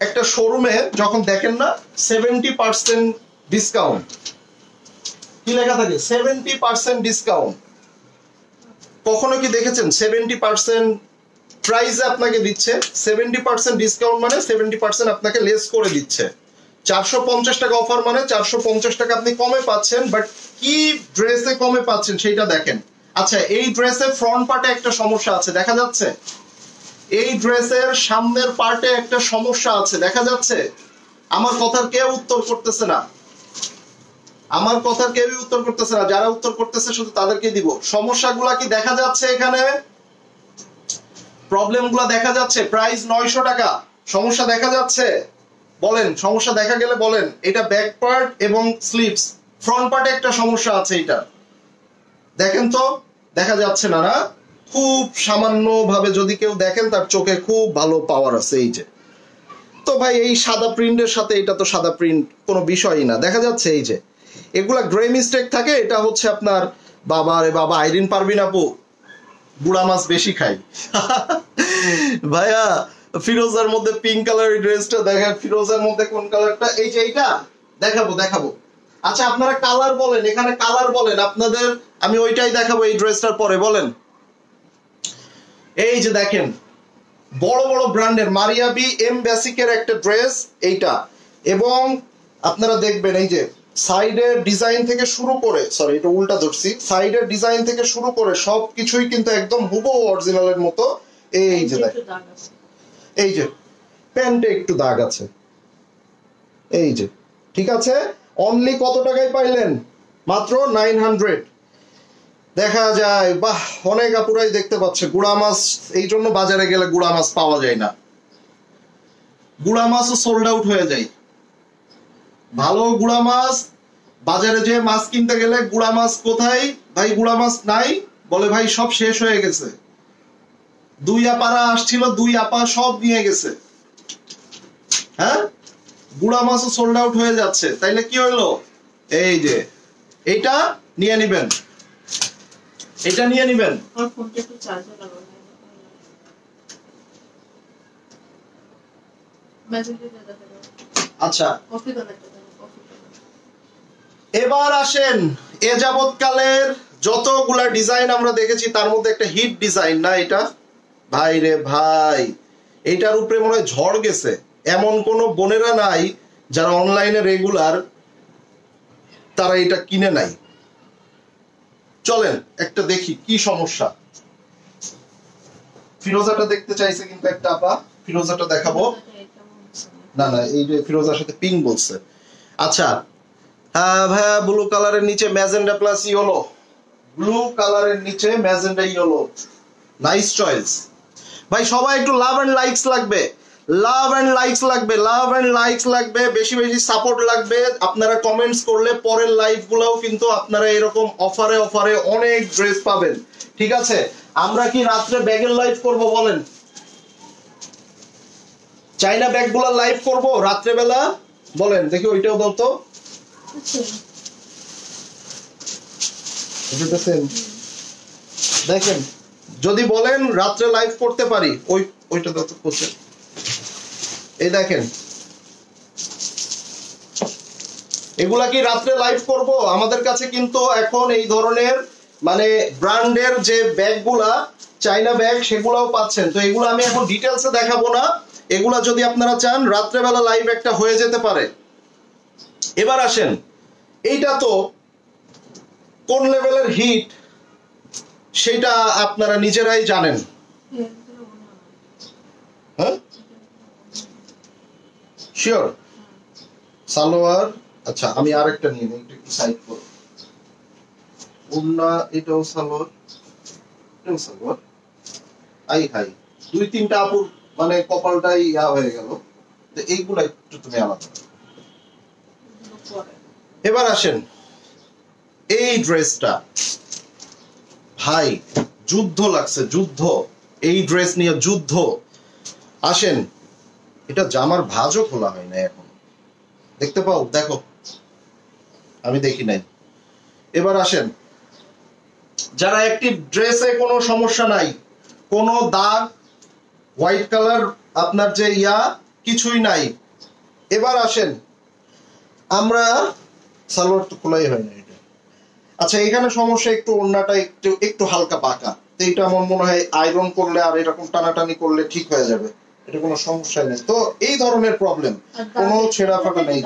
[SPEAKER 1] একটা শোরুমে যখন দেখেন না 70% ডিসকাউন্ট, কি লেখা থাকে 70% ডিসকাউন্ট, কখনো কি দেখেছেন 70% প্রাইসে আপনাকে দিচ্ছে? 70% ডিসকাউন্ট মানে 70% আপনাকে লেস করে দিচ্ছে। 450 টাকা অফার মানে 450 টাকা আপনি কমে পাচ্ছেন, বাট কি ড্রেসে কমে পাচ্ছেন সেটা দেখেন। আচ্ছা, এই ড্রেসের ফ্রন্ট পার্টে একটা সমস্যা আছে, দেখা যাচ্ছে? এই ড্রেসের সামনের পার্টে একটা সমস্যা আছে, দেখা যাচ্ছে? আমার কথার কেউ উত্তর করতেছে না, যারা উত্তর করতেছে শুধু তাদেরকে দিব। সমস্যাগুলা কি দেখা যাচ্ছে? এখানে প্রবলেমগুলো দেখা যাচ্ছে? প্রাইস 900 টাকা, সমস্যা দেখা যাচ্ছে? বলেন, সমস্যা দেখা গেলে বলেন। এটা ব্যাক পার্ট এবং স্লিভস, ফ্রন্ট পার্টে একটা সমস্যা আছে, এটা দেখেন তো, দেখা যাচ্ছে না? না, খুব সামান্য ভাবে যদি কেউ দেখেন তার চোখে খুব ভালো পাওয়ার আছে। এই যে, তো ভাই এই সাদা প্রিন্টের সাথে এটা তো সাদা প্রিন্ট কোনো বিষয়ই না, দেখা যাচ্ছে? এই যে এগুলা গ্রে মিস্টেক থাকে, এটা হচ্ছে আপনার বাবা আইরিন পারবিন আপু বুড়া মাছ বেশি খাই। ভাইয়া ফিরোজার মধ্যে পিঙ্ক কালারের ড্রেসটা দেখেন, ফিরোজার মধ্যে কোন কালারটা? এই যে এইটা দেখাবো। আচ্ছা, আপনারা কালার বলেন, এখানে কালার বলেন আপনাদের, আমি ওইটাই দেখাবো এই ড্রেসটার পরে। বলেন, এই যে দেখেন বড় বড় ব্র্যান্ডের মারিয়াবি এম বেসিকের একটা ড্রেস এইটা, এবং আপনারা দেখবেন এই যে সাইডের ডিজাইন থেকে শুরু করে, সরি এটা উল্টা ধরছি, সাইডের ডিজাইন থেকে শুরু করে সবকিছুই কিন্তু একদম হুবহু অরিজিনালের মতো। এই যে দেখেন, এই যে প্যান্টে একটু দাগ আছে, এই যে, ঠিক আছে? অনলি কত টাকায় পাইলেন? মাত্র 900। দেখা যায়, বাহ, অনেক আপুরাই দেখতে পাচ্ছে গুড়া মাছ, এই জন্য বাজারে গেলে গুড়া মাছ পাওয়া যায় না, গুড়া মাছও সোল্ড আউট হয়ে যায়। ভালো গুড়া মাছ বাজারে যে মাছ কিনতে গেলে গুড়া মাছ কোথায় ভাই, গুড়া মাছ নাই, বলে ভাই সব শেষ হয়ে গেছে। 2 আপারা আসছিল, 2 আপা সব নিয়ে গেছে। হ্যাঁ, গুড়া মাছও সোল্ড আউট হয়ে যাচ্ছে, তাইলে কি হইলো? এই যে এইটা নিয়ে নিবেন, এটা নিয়ে নিবেন। আচ্ছা, এবার আসেন, এ যাবৎকালের যতগুলা ডিজাইন আমরা দেখেছি তার মধ্যে একটা হিট ডিজাইন না এটা? ভাই রে ভাই, এটার উপরে মনে হয় ঝড় গেছে, এমন কোন বোনেরা নাই যারা অনলাইনে রেগুলার তারা এটা কিনে নাই। চলেন একটা দেখি কি সমস্যা। ফিরোজাটা দেখতে চাইছে কিন্তু একটা আপা, ফিরোজাটা দেখাবো। না না, এই যে ফিরোজার সাথে পিঙ্ক বলছে। আচ্ছা ভাইয়া ব্লু কালারের নিচে ম্যাজেন্ডা প্লাস ইয়েলো, ব্লু কালারের নিচে ম্যাজেন্ডা ইয়েলো, নাইস চয়েস ভাই। সবাই একটু লাভ এন্ড লাইকস লাগবে, লাভ এন্ড লাইকস লাগবে, লাভ এন্ড লাইকস লাগবে, বেশি বেশি সাপোর্ট লাগবে। আপনারা কমেন্টস করলে পরের লাইভ গুলাও কিন্তু আপনারা এরকম অফারে অফারে অনেক ড্রেস পাবেন, ঠিক আছে? আমরা কি রাত্রে ব্যাগের লাইভ করব বলেন? চাইনা ব্যাগ গুলা লাইভ করব রাত্রে বেলা বলেন দেখি, ওইটাও দাও তো। দেখেন যদি বলেন রাত্রে লাইভ করতে পারি, ওইটা দাও তো করছে। এই দেখেন এগুলা কি রাত্রে লাইভ করব? আমাদের কাছে কিন্তু এখন এই ধরনের মানে ব্র্যান্ডের যে ব্যাগগুলা চাইনা ব্যাগ সেগুলাও পাচ্ছেন। তো এগুলো আমি এখন ডিটেইলসে দেখাবো না, এগুলা যদি আপনারা চান রাত্রেবেলা লাইভ একটা হয়ে যেতে পারে। এবার আসেন, এইটা তো কোন লেভেলের হিট সেটা আপনারা নিজেরাই জানেন। হ্যাঁ শিওর সালোয়ার। আচ্ছা আমি আরেকটা নিয়ে নিই, একটু সাইড করো। ওন্না এটাও সালোয়ার, এটাও সালোয়ার। আই হাই, দুই তিনটা আপুর মানে কপালটাই ইয়া হয়ে গেল। তো এইগুলা একটু তুমি আলাদা। এবার আসেন এই ড্রেসটা, ভাই যুদ্ধ লাগছে, যুদ্ধ, এই ড্রেস নিয়ে যুদ্ধ। আসেন, এটা জামার ভাঁজও খোলা হয় না এখন, দেখতে পাও? দেখো আমি দেখি নাই। এবার আসেন, যারা একটি ড্রেসে কোনো সমস্যা নাই, কোনো দাগ, হোয়াইট কালার আপনার যে ইয়া কিছুই নাই। এবার আসেন, আমরা সালোয়ার তো খোলাই হয় না এটা। আচ্ছা এখানে সমস্যা একটু, ওড়নাটা একটু একটু হালকা বাঁকা, তো এটা আমার মনে হয় আয়রন করলে আর এরকম টানাটানি করলে ঠিক হয়ে যাবে, এটা কোনো সমস্যা নেই। তো এই ধরনের প্রবলেম, কোনো ছেঁড়া ফাটা নেই।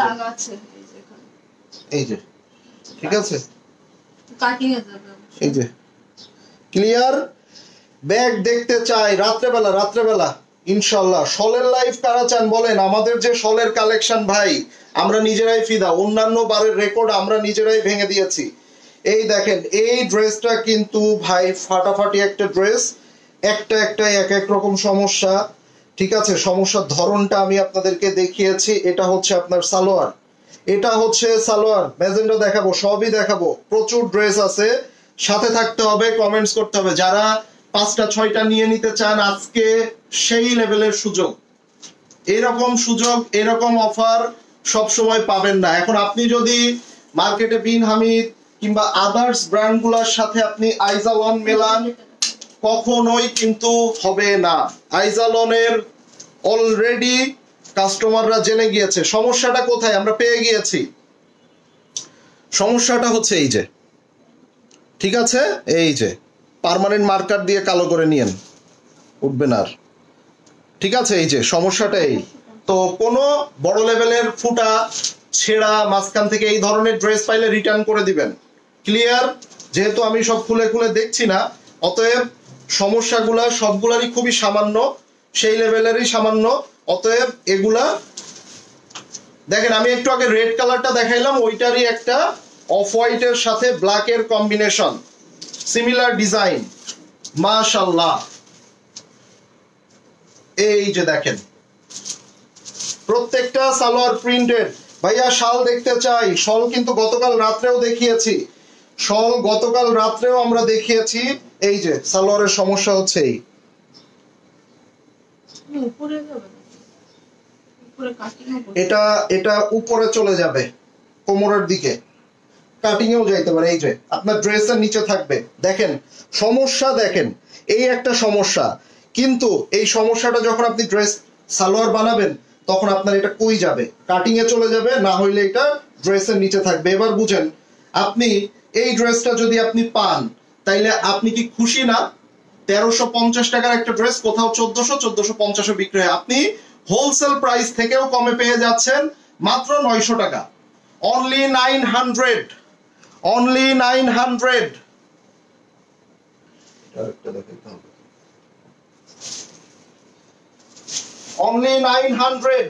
[SPEAKER 1] এই যে ঠিক আছে, এই যে ক্লিয়ার। ব্যাগ দেখতে চাই রাত্রেবেলা, রাত্রেবেলা ইনশাল্লাহ। শলের লাইভ কারা চান বলেন? আমাদের যে শলের কালেকশন ভাই, আমরা নিজেরাই ফিদা, অন্যান্য বারের রেকর্ড আমরা নিজেরাই ভেঙে দিয়েছি। এই দেখেন এই ড্রেসটা কিন্তু ভাই ফাটাফাটি একটা ড্রেস, একটা একটা এক এক রকম সমস্যা, ঠিক আছে? সমস্যার ধরনটা আমি আপনাদেরকে দেখিয়েছি। এটা হচ্ছে আপনার সালোয়ার, এটা হচ্ছে সালোয়ার, ম্যাজেন্ডা দেখাবো, সবই দেখাবো, প্রচুর ড্রেস আছে, সাথে থাকতে হবে, কমেন্টস করতে হবে। যারা 5টা 6টা নিয়ে নিতে চান আজকে সেই লেভেলের সুযোগ, এরকম সুযোগ এরকম অফার সব সময় পাবেন না। এখন আপনি যদি মার্কেটে বিন হামিদ কিংবা আদার্স ব্র্যান্ডগুলোর সাথে আপনি আইজালন মেলান, কখনোই কিন্তু হবে না। আইজালনের অলরেডি কাস্টমাররা জেনে গিয়েছে সমস্যাটা কোথায়, আমরা পেয়ে গিয়েছি। সমস্যাটা হচ্ছে এই যে, ঠিক আছে, এই যে পার্মানেন্ট মার্কার দিয়ে কালো করে নিয়েন, উঠবে না আর, ঠিক আছে? এই যে সমস্যাটা এই। তো কোনো বড় লেভেলের ফুটা ছেঁড়া মাঝখান থেকে এই ধরনের ড্রেস পাইলে রিটার্ন করে দিবেন, ক্লিয়ার? যেহেতু আমি সব খুলে খুলে দেখছি না, অতএব সমস্যাগুলা সবগুলারই খুবই সামান্য, সেই লেভেলেরই সামান্য। অতএব এগুলা দেখেন, আমি একটু আগে রেড কালারটা দেখাইলাম, ওইটারই একটা অফ হোয়াইটের সাথে ব্ল্যাকের কম্বিনেশন, সিমিলার ডিজাইন, মাশাআল্লাহ। এই যে দেখেন প্রত্যেকটা সালোয়ার প্রিন্টেড। ভাইয়া শাল দেখতে চাই, শল কিন্তু গতকাল রাত্রেও দেখিয়েছি, শল গতকাল রাত্রেও আমরা দেখিয়েছি। এই যে সালোয়ারের সমস্যা হচ্ছে এই, এটা এটা উপরে চলে যাবে কোমরের দিকে, কাটিং এও যাইতে পারে। এই যে আপনার ড্রেসের নিচে থাকবে, দেখেন সমস্যা, দেখেন এই একটা সমস্যা। কিন্তু এই সমস্যাটা যখন আপনি ড্রেস সালোয়ার বানাবেন তখন আপনার এটা কই যাবে, কাটিং এ চলে যাবে, না হইলে এটা ড্রেসের নিচে থাকবে। এবার বুঝেন, আপনি এই ড্রেসটা যদি আপনি পান তাইলে আপনি কি খুশি না? 1350 টাকার একটা ড্রেস কোথাও 1400-1450 বিক্রি হয়, আপনি হোলসেল প্রাইস থেকেও কমে পেয়ে যাচ্ছেন মাত্র 900 টাকা, অনলি 900, অনলি 900। অনলি 900,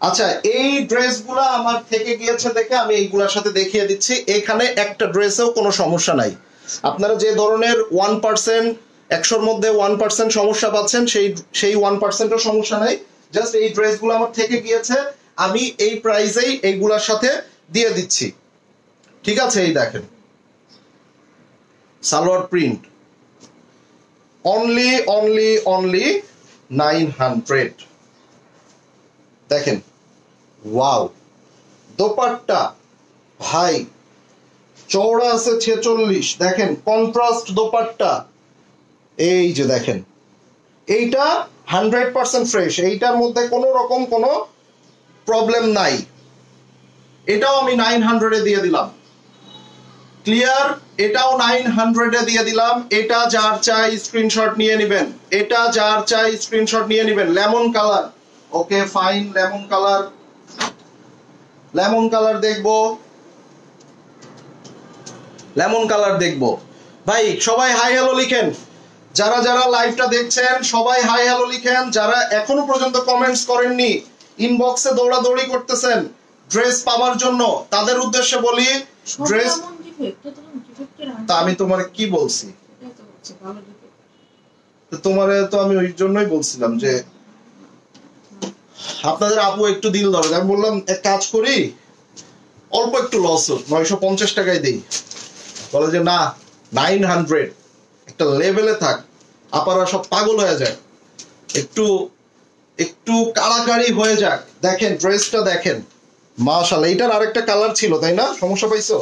[SPEAKER 1] আচ্ছা, এই ড্রেসগুলো আমার থেকে গিয়েছে দেখে আমি এইগুলোর সাথে দেখিয়ে দিচ্ছি। এখানে একটা ড্রেসেও কোনো সমস্যা নাই। আপনারা যে ধরনের 1% 100-র মধ্যে 1% সমস্যা পাচ্ছেন, সেই 1%ও সমস্যা নাই। জাস্ট এই ড্রেসগুলো আমার থেকে গিয়েছে, আমি এই প্রাইসেই এইগুলোর সাথে দিয়ে দিচ্ছি। ঠিক আছে, এই দেখেন সালোয়ার প্রিন্ট অনলি 900। দেখেন, ওয়াও, দোপাট্টা ভাই চওড়া আছে 46। দেখেন কন্ট্রাস্ট দোপাট্টা, এই যে দেখেন, এইটা 100% ফ্রেশ, এইটার মধ্যে কোনো রকম কোনো প্রবলেম নাই। এটাও আমি 900-এ দিয়ে দিলাম। ক্লিয়ার? এটাও 900-এ দিয়ে দিলাম। এটা যার চাই স্ক্রিনশট নিয়ে নেবেন, এটা যার চাই স্ক্রিনশট নিয়ে নেবেন। Lemon colour, okay fine, lemon colour দেখবো, লেমন কালার দেখবো। ভাই সবাই হাই হ্যালো লিখেন, যারা যারা লাইভটা দেখছেন সবাই হাই হ্যালো লিখেন। যারা এখনো পর্যন্ত কমেন্টস করেননি, ইনবক্সে দৌড়াদৌড়ি করতেছেন ড্রেস পাওয়ার জন্য, তাদের উদ্দেশ্যে বলি ড্রেস। তা আমি তোমার কি বলছি? তোমারে তো আমি ওই জন্যই বলছিলাম যে আপনাদের আপু একটু দিল ধরে। আমি বললাম এক কাজ করি, অল্প একটু লস হোক, 950 টাকায় দিই। বলে যে না, 900 একটা লেভেলে থাক, আপারা সব পাগল হয়ে যায়, একটু কাড়াকাড়ি হয়ে যাক। দেখেন ড্রেসটা দেখেন, মাশাআল্লাহ। এইটার আরেকটা কালার ছিল তাই না? সমস্যা পাইছো?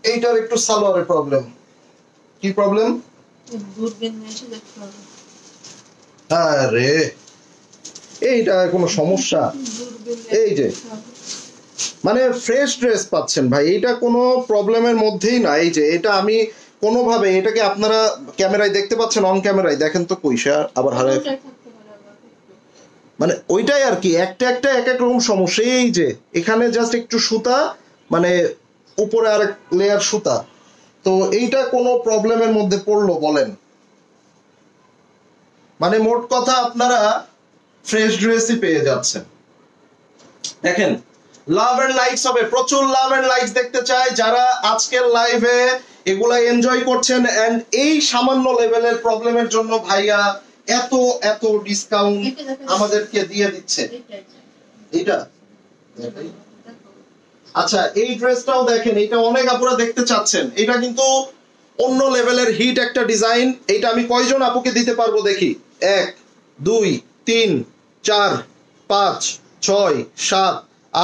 [SPEAKER 1] এইটার একটু সালোয়ারের প্রবলেম। কি প্রবলেম? আরে এইটা কোনো সমস্যা? এই যে মানে ফ্রেশ ড্রেস পাচ্ছেন ভাই, এটা কোনো প্রবলেমের মধ্যেই না। এই যে এটা আমি কোনোভাবে, এটাকে আপনারা ক্যামেরায় দেখতে পাচ্ছেন, অন ক্যামেরায় দেখেন তো কইসা আবার হারায়, মানে ওইটাই আর কি, একটা এক এক রকম সমস্যা। এই যে এখানে জাস্ট একটু সুতা, মানে উপরে আরেক লেয়ার সুতা, তো এইটা কোনো প্রবলেমের মধ্যে পড়লো বলেন? মানে মোট কথা আপনারা ফ্রেশ ড্রেসই পেয়ে যাচ্ছেন। দেখেন লাভ এন্ড লাইকস হবে, প্রচুর লাভ এন্ড লাইকস দেখতে চাই যারা আজকের লাইভে এগুলা এনজয় করছেন। এন্ড এই সামান্য লেভেলের প্রবলেমের জন্য ভাইয়া এত ডিসকাউন্ট আমাদেরকে দিয়ে দিচ্ছে। এটা আচ্ছা, এই ড্রেসটাও দেখেন, এটা অনেক আপুরা দেখতে চাচ্ছেন। এটা কিন্তু অন্য লেভেলের হিট একটা ডিজাইন। এটা আমি কয়জন আপুকে দিতে পারবো দেখি? 1 2 3 4 5 6 7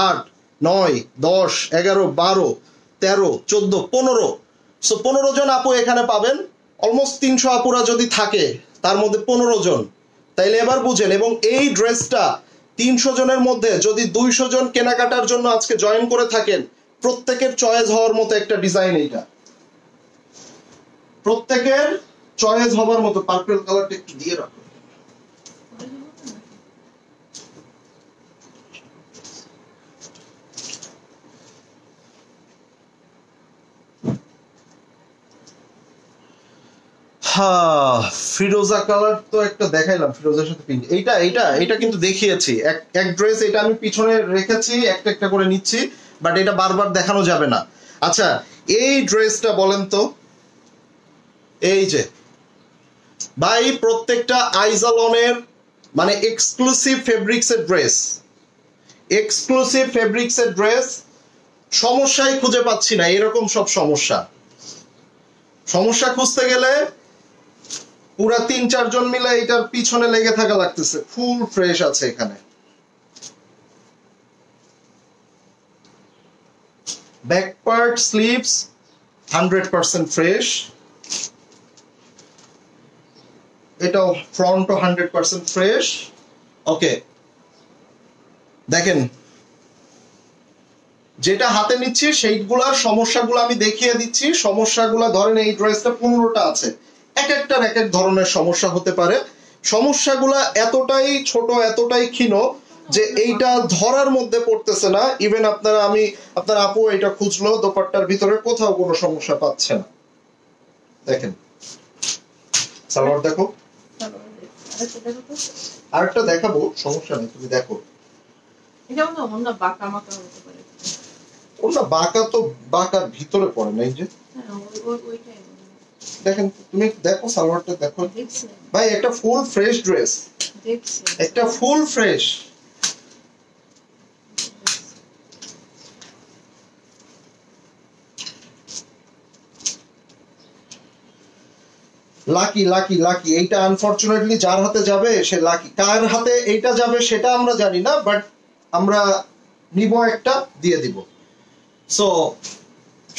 [SPEAKER 1] 8 9 10 11 12 13 14 15। সো 15 জন আপু এখানে পাবেন। অলমোস্ট 300 আপুরা যদি থাকে, তার মধ্যে 15 জন, তাইলে এবার বুঝেন। এবং এই ড্রেসটা 300 জনের মধ্যে যদি 200 জন কেনাকাটার জন্য আজকে জয়েন করে থাকেন, প্রত্যেকের চয়েস হওয়ার মতো একটা ডিজাইন। এইটা প্রত্যেকের চয়েস হওয়ার মতো। পার্পল কালারটা একটু দিয়ে রাখো। ফিরোজা কালার তো একটা দেখাইলাম, ফিরোজার সাথে পিঙ্ক। এইটা কিন্তু দেখিয়েছি এক ড্রেস। এটা আমি পিছনে রেখেছি, একটা করে নিচ্ছি, বাট এটা বারবার দেখানো যাবে না। আচ্ছা, এই ড্রেসটা বলেন তো, এই যে ভাই প্রত্যেকটা আইজালনের মানে এক্সক্লুসিভ ফেব্রিক্সের ড্রেস, সমস্যাই খুঁজে পাচ্ছি না। এরকম সব সমস্যা খুঁজতে গেলে পুরা 3-4 জন মিলে এটার পিছনে লেগে থাকা লাগতেছে। ফুল ফ্রেশ আছে এখানে। Back part sleeves 100% fresh. এটাও ফ্রন্টও 100% ফ্রেশ। ওকে, দেখেন যেটা হাতে নিচ্ছি সেইগুলার সমস্যাগুলো আমি দেখিয়ে দিচ্ছি। সমস্যাগুলো ধরেন এই ড্রেসটা 15টা আছে, এক একটার এক এক ধরনের সমস্যা হতে পারে। সমস্যাগুলো এতটাই ছোট, এতটাই ক্ষীণ যে এইটা ধরার মধ্যে পড়তেছে না। ইভেন আপনার আপু এটা খুঁজলো দোপাট্টার ভিতরে, কোথাও কোনো সমস্যা পাচ্ছে না। দেখেন সালোয়ার দেখো, আরেকটা দেখাবো, সমস্যা নেই, তুমি দেখো।
[SPEAKER 2] এটা মনে হয় অন্য বাঁকা মাকা হতে পারে।
[SPEAKER 1] ওটা বাঁকা তো বাঁকার ভিতরে পড়ে না, এই যে
[SPEAKER 2] হ্যাঁ ওইটাই মনে হয়।
[SPEAKER 1] দেখেন, তুমি দেখো সালোয়ারটা দেখো
[SPEAKER 2] দেখছি
[SPEAKER 1] ভাই, একটা ফুল ফ্রেশ ড্রেস,
[SPEAKER 2] দেখছি
[SPEAKER 1] একটা full fresh. Lucky lucky lucky, এইটা আনফরচুনেটলি যার হাতে যাবে সে লাকি। কার হাতে এইটা যাবে সেটা আমরা জানি না, বাট আমরা নিব, একটা দিয়ে দিব। সো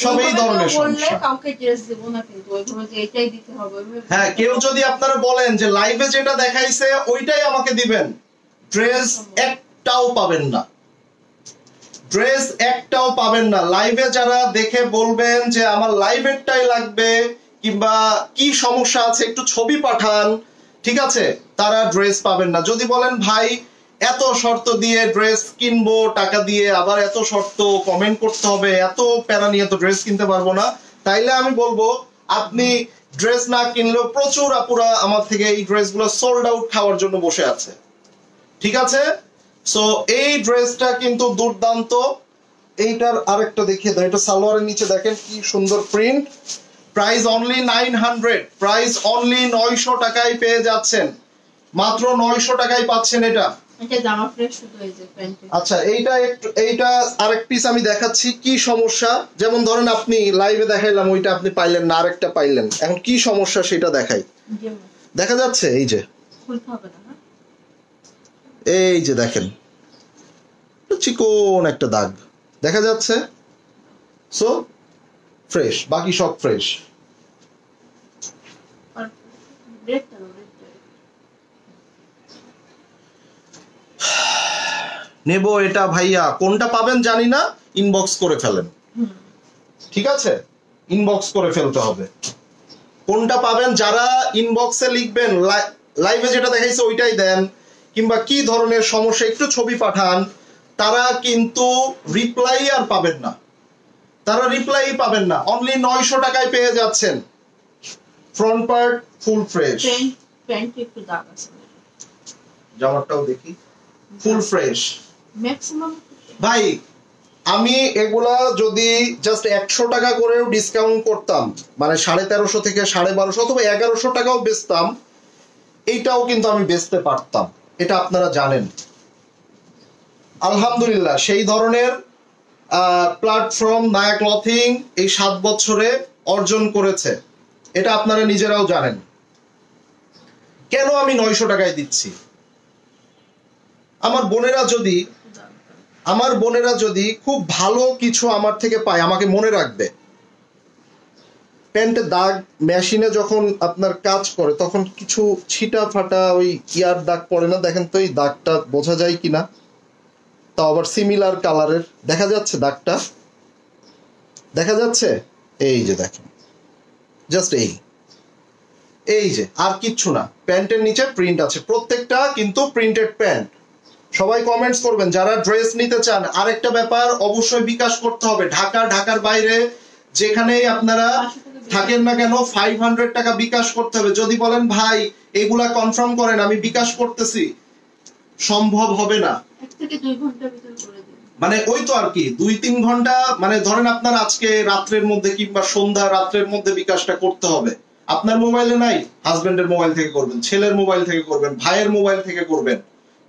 [SPEAKER 1] সব এই ধরনের সমস্যা।
[SPEAKER 2] কাউকে ড্রেস দেব না, কিন্তু ওইভাবে যে এটাই দিতে হবে।
[SPEAKER 1] হ্যাঁ, কেউ যদি আপনারা বলেন যে লাইভে যেটা দেখাইছে ওইটাই আমাকে দিবেন, ড্রেস একটাও পাবেন না, ড্রেস একটাও পাবেন না। লাইভে যারা দেখে বলবেন যে আমার লাইভেরটাই লাগবে, কিংবা কি সমস্যা আছে একটু ছবি পাঠান, ঠিক আছে, তারা ড্রেস পাবেন না। যদি বলেন ভাই এত শর্ত দিয়ে ড্রেস কিনবো টাকা দিয়ে, আবার এত শর্ত কমেন্ট করতে হবে, এত প্যারা নিয়ে তো ড্রেস কিনতে পারবো না, তাইলে আমি বলবো আপনি ড্রেস না কিনলেও প্রচুর আপুরা আমার থেকে এই ড্রেসগুলো সোল্ড আউট খাওয়ার জন্য বসে আছে, ঠিক আছে। সো এই ড্রেসটা কিন্তু দুর্দান্ত। এইটার আরেকটা দেখিয়ে দাও, এটা সালোয়ারের নিচে দেখেন কি সুন্দর print. Price only 900, price only 900 টাকায় পেয়ে যাচ্ছেন, মাত্র 900 টাকায় পাচ্ছেন এটা।
[SPEAKER 2] এটা জামা ফ্রেশ শুধু এই যে প্যান্ট।
[SPEAKER 1] আচ্ছা, এইটা আরেক পিস আমি দেখাচ্ছি কি সমস্যা। যেমন ধরেন আপনি লাইভে দেখাইলাম, ওইটা আপনি পাইলেন না, আরেকটা পাইলেন, এখন কি সমস্যা সেটা দেখাই। দেখা যাচ্ছে এই যে,
[SPEAKER 2] খুলতে হবে না,
[SPEAKER 1] এই যে দেখেন চিকন একটা দাগ দেখা যাচ্ছে। সো ফ্রেশ, বাকি সব ফ্রেশ। নেব এটা ভাইয়া, কোনটা পাবেন জানি না, ইনবক্স করে ফেলেন, ঠিক আছে, ইনবক্স করে ফেলতে হবে। কোনটা পাবেন যারা ইনবক্সে লিখবেন লাইভে যেটা দেখাইছে ওইটাই দেন, কিংবা কি ধরনের সমস্যা একটু ছবি পাঠান, তারা কিন্তু রিপ্লাই আর পাবেন না, তারা রিপ্লাই পাবেন না। অনলি 900 টাকায় পেয়ে যাচ্ছেন, front part full fresh,
[SPEAKER 2] pant একটু দাগ আছে,
[SPEAKER 1] জামাটাও দেখি ফুল ফ্রেশ।
[SPEAKER 2] ম্যাক্সিমাম
[SPEAKER 1] ভাই আমি এগুলা যদি জাস্ট 100 টাকা করেও ডিসকাউন্ট করতাম, মানে 1350 থেকে 1250 অথবা 1100 টাকাও বেচতাম, এইটাও কিন্তু আমি বেচতে পারতাম, এটা আপনারা জানেন। আলহামদুলিল্লাহ সেই ধরনের প্ল্যাটফর্ম নায়া ক্লথিং এই 7 বছরে অর্জন করেছে, এটা আপনারা নিজেরাও জানেন। কেন আমি 900 টাকায় দিচ্ছি? আমার বোনেরা যদি খুব ভালো কিছু আমার থেকে পায়, আমাকে মনে রাখবে। প্যান্টে দাগ মেশিনে যখন আপনার কাজ করে তখন কিছু ছিটা ফাটা ওই ইয়ার দাগ পড়ে না, দেখেন তো এই দাগটা বোঝা যায় কিনা, তাও আবার সিমিলার কালারের, দেখা যাচ্ছে দাগটা, দেখা যাচ্ছে, এই যে দেখেন, জাস্ট এই যে, আর কিচ্ছু না। প্যান্টের নিচে প্রিন্ট আছে, প্রত্যেকটা কিন্তু প্রিন্টেড প্যান্ট। সবাই কমেন্টস করবেন যারা ড্রেস নিতে চান। আরেকটা ব্যাপার, অবশ্যই বিকাশ করতে হবে। ঢাকার বাইরে যেখানেই আপনারা থাকেন না কেন 500 টাকা বিকাশ করতে হবে। যদি বলেন ভাই এগুলা কনফার্ম করেন আমি বিকাশ করতেছি, সম্ভব হবে না।
[SPEAKER 2] 1 থেকে 2 ঘন্টার ভিতর করে দিন,
[SPEAKER 1] মানে ওই তো আর কি 2-3 ঘন্টা, মানে ধরেন আপনার আজকে রাত্রের মধ্যে কিংবা সন্ধ্যা রাত্রের মধ্যে বিকাশটা করতে হবে। আপনার মোবাইলে নাই, হাজবেন্ডের মোবাইল থেকে করবেন, ছেলের মোবাইল থেকে করবেন, ভাইয়ের মোবাইল থেকে করবেন,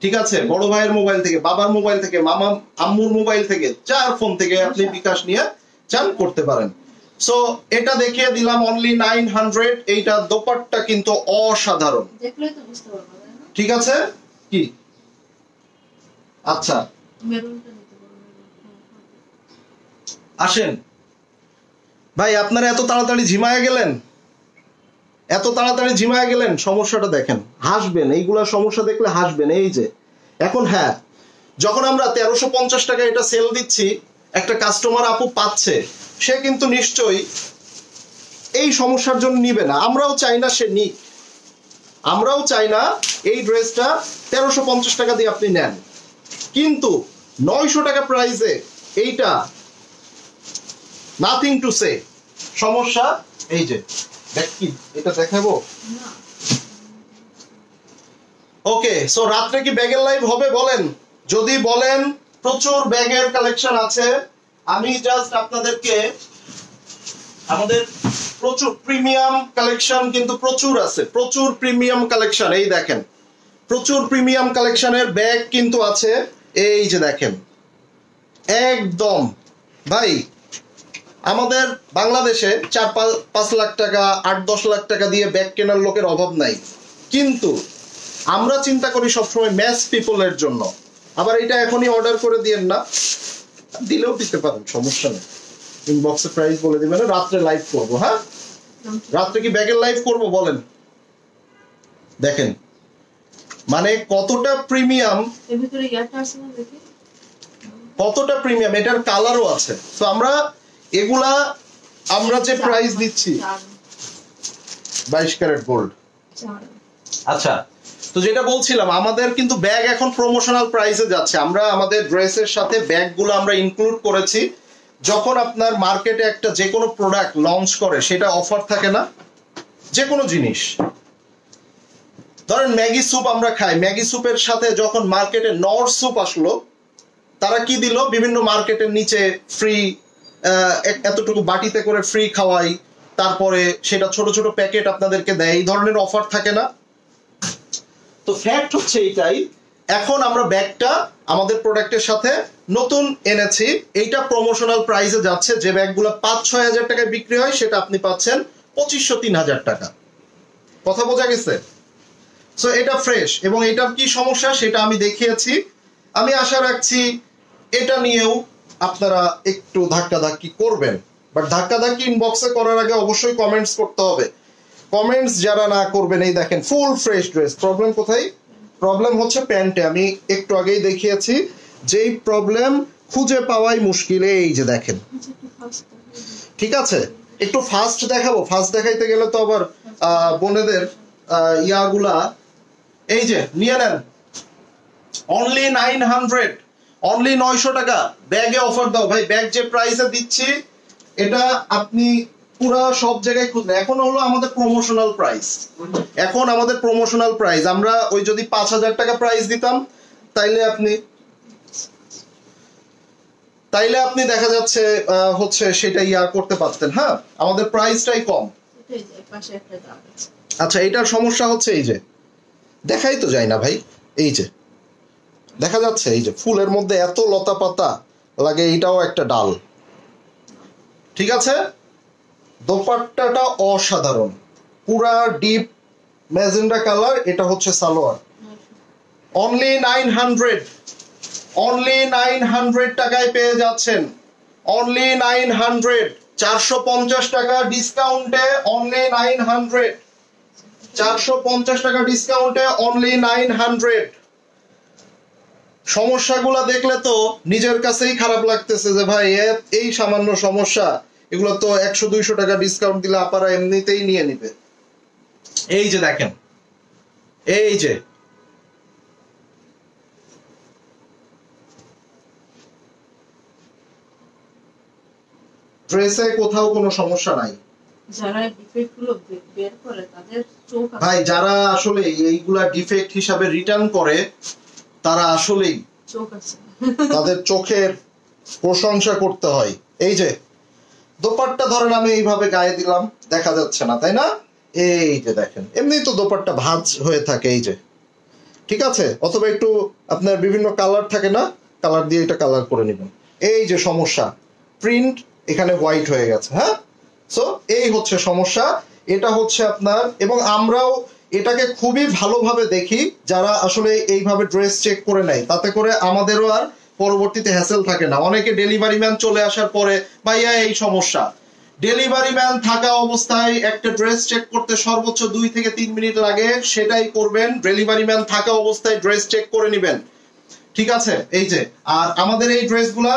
[SPEAKER 1] ঠিক আছে, বড় ভাইয়ের মোবাইল থেকে, বাবার মোবাইল থেকে, মামা আম্মুর মোবাইল থেকে, যার ফোন থেকে আপনি বিকাশ নিয়ে চান করতে পারেন। সো এটা দেখিয়ে দিলাম অনলি 900। এইটা দোপাট্টা কিন্তু অসাধারণ,
[SPEAKER 2] দেখলেই তো বুঝতে পারবে,
[SPEAKER 1] ঠিক আছে কি? আচ্ছা
[SPEAKER 2] মেরুনটা নিতে পারবে।
[SPEAKER 1] আসেন ভাই, আপনারা এত তাড়াতাড়ি ঝিমায় গেলেন, সমস্যাটা দেখেন, হাসবেন, এইগুলা সমস্যা দেখলে হাসবেন। এই যে এখন, হ্যাঁ, যখন আমরা 1350 টাকা এটা সেল দিচ্ছি, একটা কাস্টমার আপু পাচ্ছে, সে কিন্তু নিশ্চয়ই এই সমস্যার জন্য নিবে না। আমরাও চাই না সে নিক, আমরাও চাই না এই ড্রেসটা 1350 টাকা দিয়ে আপনি নেন, কিন্তু 900 টাকা প্রাইসে এইটা নাথিং টু সে। সমস্যা এই যে দেখ কি, এটা দেখাবো, ওকে, সো রাত্রে কি ব্যাগের লাইভ হবে বলেন? যদি বলেন প্রচুর ব্যাগের কালেকশন আছে, আমি জাস্ট আপনাদেরকে আমাদের প্রচুর প্রিমিয়াম কালেকশন কিন্তু প্রচুর আছে, প্রচুর প্রিমিয়াম কালেকশন। এই দেখেন প্রচুর প্রিমিয়াম কালেকশনের ব্যাগ কিন্তু আছে, এই যে দেখেন একদম ভাই আমাদের বাংলাদেশে 4-5 লাখ টাকা 8-10 লাখ টাকা দিয়ে ব্যাগ কেনার লোকের অভাব নাই, কিন্তু আমরা চিন্তা করি সবসময় ম্যাস পিপলের জন্য। আবার এটা এখনই অর্ডার করে দিয়েন না, দিলেও দিতে পারেন, সমস্যা নেই, ইনবক্সে প্রাইস বলে দিবেন, রাত্রে লাইভ করবো। হ্যাঁ, রাত্রে কি ব্যাগের লাইভ করব বলেন? দেখেন মানে কতটা প্রিমিয়াম,
[SPEAKER 2] এর ভিতরে ইয়াটা আছে না দেখি,
[SPEAKER 1] কতটা প্রিমিয়াম, এটার কালারও আছে। তো আমরা এগুলা আমরা যে প্রাইস দিচ্ছি 22 ক্যারেট গোল্ড। আচ্ছা, তো যেটা বলছিলাম আমাদের কিন্তু ব্যাগ এখন প্রমোশনাল প্রাইসে যাচ্ছে। আমরা আমাদের ড্রেসের সাথে ব্যাগগুলো আমরা ইনক্লুড করেছি। যখন আপনার মার্কেটে একটা যে কোনো প্রোডাক্ট লঞ্চ করে সেটা অফার থাকে না, যে কোনো জিনিস, ধরেন ম্যাগি স্যুপ আমরা খাই, ম্যাগি স্যুপের সাথে যখন মার্কেটে নর স্যুপ আসলো, তারা কি দিল, বিভিন্ন মার্কেটের নিচে ফ্রি এতটুকু বাটিতে করে ফ্রি খাওয়াই, তারপরে সেটা ছোট ছোট প্যাকেট আপনাদেরকে দেয়, এই ধরনের অফার থাকে না। তো ফ্যাক্ট হচ্ছে এইটাই, এখন আমরা ব্যাগটা আমাদের প্রোডাক্টের সাথে নতুন এনেছি, এইটা প্রমোশনাল প্রাইসে যাচ্ছে। যে ব্যাগগুলো 5-6 হাজার টাকায় বিক্রি হয় সেটা আপনি পাচ্ছেন 2500-3000 টাকা। কথা বোঝা গেছে? সো এটা ফ্রেশ, এবং এটার কি সমস্যা সেটা আমি দেখিয়েছি। আমি আশা রাখছি এটা নিয়েও আপনারা একটু ধাক্কাধাক্কি করবেন, বাট ধাক্কাধাক্কি ইনবক্সে করার আগে অবশ্যই কমেন্টস করতে হবে। কমেন্টস যারা না করবেন, এই দেখেন ফুল ফ্রেশ ড্রেস। প্রবলেম কোথায়? প্রবলেম হচ্ছে প্যান্টে। আমি একটু আগেই দেখিয়েছি যেই প্রবলেম খুঁজে পাওয়াই মুশকিল। এই যে দেখেন, ঠিক আছে, একটু ফাস্ট দেখাবো, ফাস্ট দেখাইতে গেলে তো আবার বোনেদের ইয়াগুলা, এই যে নিয়ে নেন, অনলি 900, অনলি 900 টাকা ব্যাগে অফার দাও ভাই। ব্যাগ যে প্রাইসে দিচ্ছি এটা আপনি পুরা সব জায়গায় খুঁজলে, এখন হলো আমাদের প্রমোশনাল প্রাইস, এখন আমাদের প্রমোশনাল প্রাইস। আমরা ওই যদি 5000 টাকা প্রাইস দিতাম তাইলে আপনি দেখা যাচ্ছে হচ্ছে সেটা ইয়া করতে পারতেন। হ্যাঁ, আমাদের প্রাইসটাই কম। আচ্ছা, এটার সমস্যা হচ্ছে এই যে দেখাই তো যায় না ভাই, এই যে দেখা যাচ্ছে, এই যে ফুলের মধ্যে এত লতা পাতা লাগে, এটাও একটা ডাল। ঠিক আছে, দোপাট্টাটা অসাধারণ, পুরা ডিপ ম্যাজেন্ডা কালার, এটা হচ্ছে সালোয়ার। অনলি 900, অনলি 900 টাকায় পেয়ে যাচ্ছেন, অনলি 900, 450 টাকা ডিসকাউন্টে অনলি 900, 450 টাকা ডিসকাউন্টে অনলি 900। সমস্যাগুলা দেখলে তো নিজের কাছেই খারাপ লাগতেছে যে ভাই এই সামান্য সমস্যা, এগুলো তো 100-200 টাকা ডিসকাউন্ট দিলে আপনারা এমনিতেই নিয়ে নিবে। এই যে দেখেন, এই যে ড্রেসে কোথাও কোনো সমস্যা নাই।
[SPEAKER 2] যারা ডিফেক্ট গুলো বের করে তাদের চোখ,
[SPEAKER 1] ভাই যারা আসলে এইগুলা ডিফেক্ট হিসাবে রিটার্ন করে তারা আসলেই
[SPEAKER 2] চোখ আছে,
[SPEAKER 1] তাদের চোখের প্রশংসা করতে হয়। এই যে দোপাট্টা ধরেন আমি এইভাবে গায়ে দিলাম, দেখা যাচ্ছে না তাই না? এই যে দেখেন, এমনি তো দোপাট্টা ভাঁজ হয়ে থাকে, এই যে ঠিক আছে, অথবা একটু আপনার বিভিন্ন কালার থাকে না, কালার দিয়ে এটা কালার করে নেবেন। এই যে সমস্যা, প্রিন্ট এখানে হোয়াইট হয়ে গেছে। হ্যাঁ, সো এই হচ্ছে সমস্যা, এটা হচ্ছে আপনার। এবং আমরাও এটাকে খুবই ভালোভাবে দেখি, যারা আসলে এইভাবে ড্রেস চেক করে নেয়, তাতে করে আমাদেরও আর পরবর্তীতে হ্যাসেল থাকে না। অনেকে ডেলিভারি ম্যান চলে আসার পরে ভাইয়া এই সমস্যা, ডেলিভারি ম্যান থাকা অবস্থায় একটা ড্রেস চেক করতে সর্বোচ্চ 2 থেকে 3 মিনিট লাগে, সেটাই করবেন, ডেলিভারি ম্যান থাকা অবস্থায় ড্রেস চেক করে নেবেন। ঠিক আছে, এই যে আর আমাদের এই ড্রেসগুলা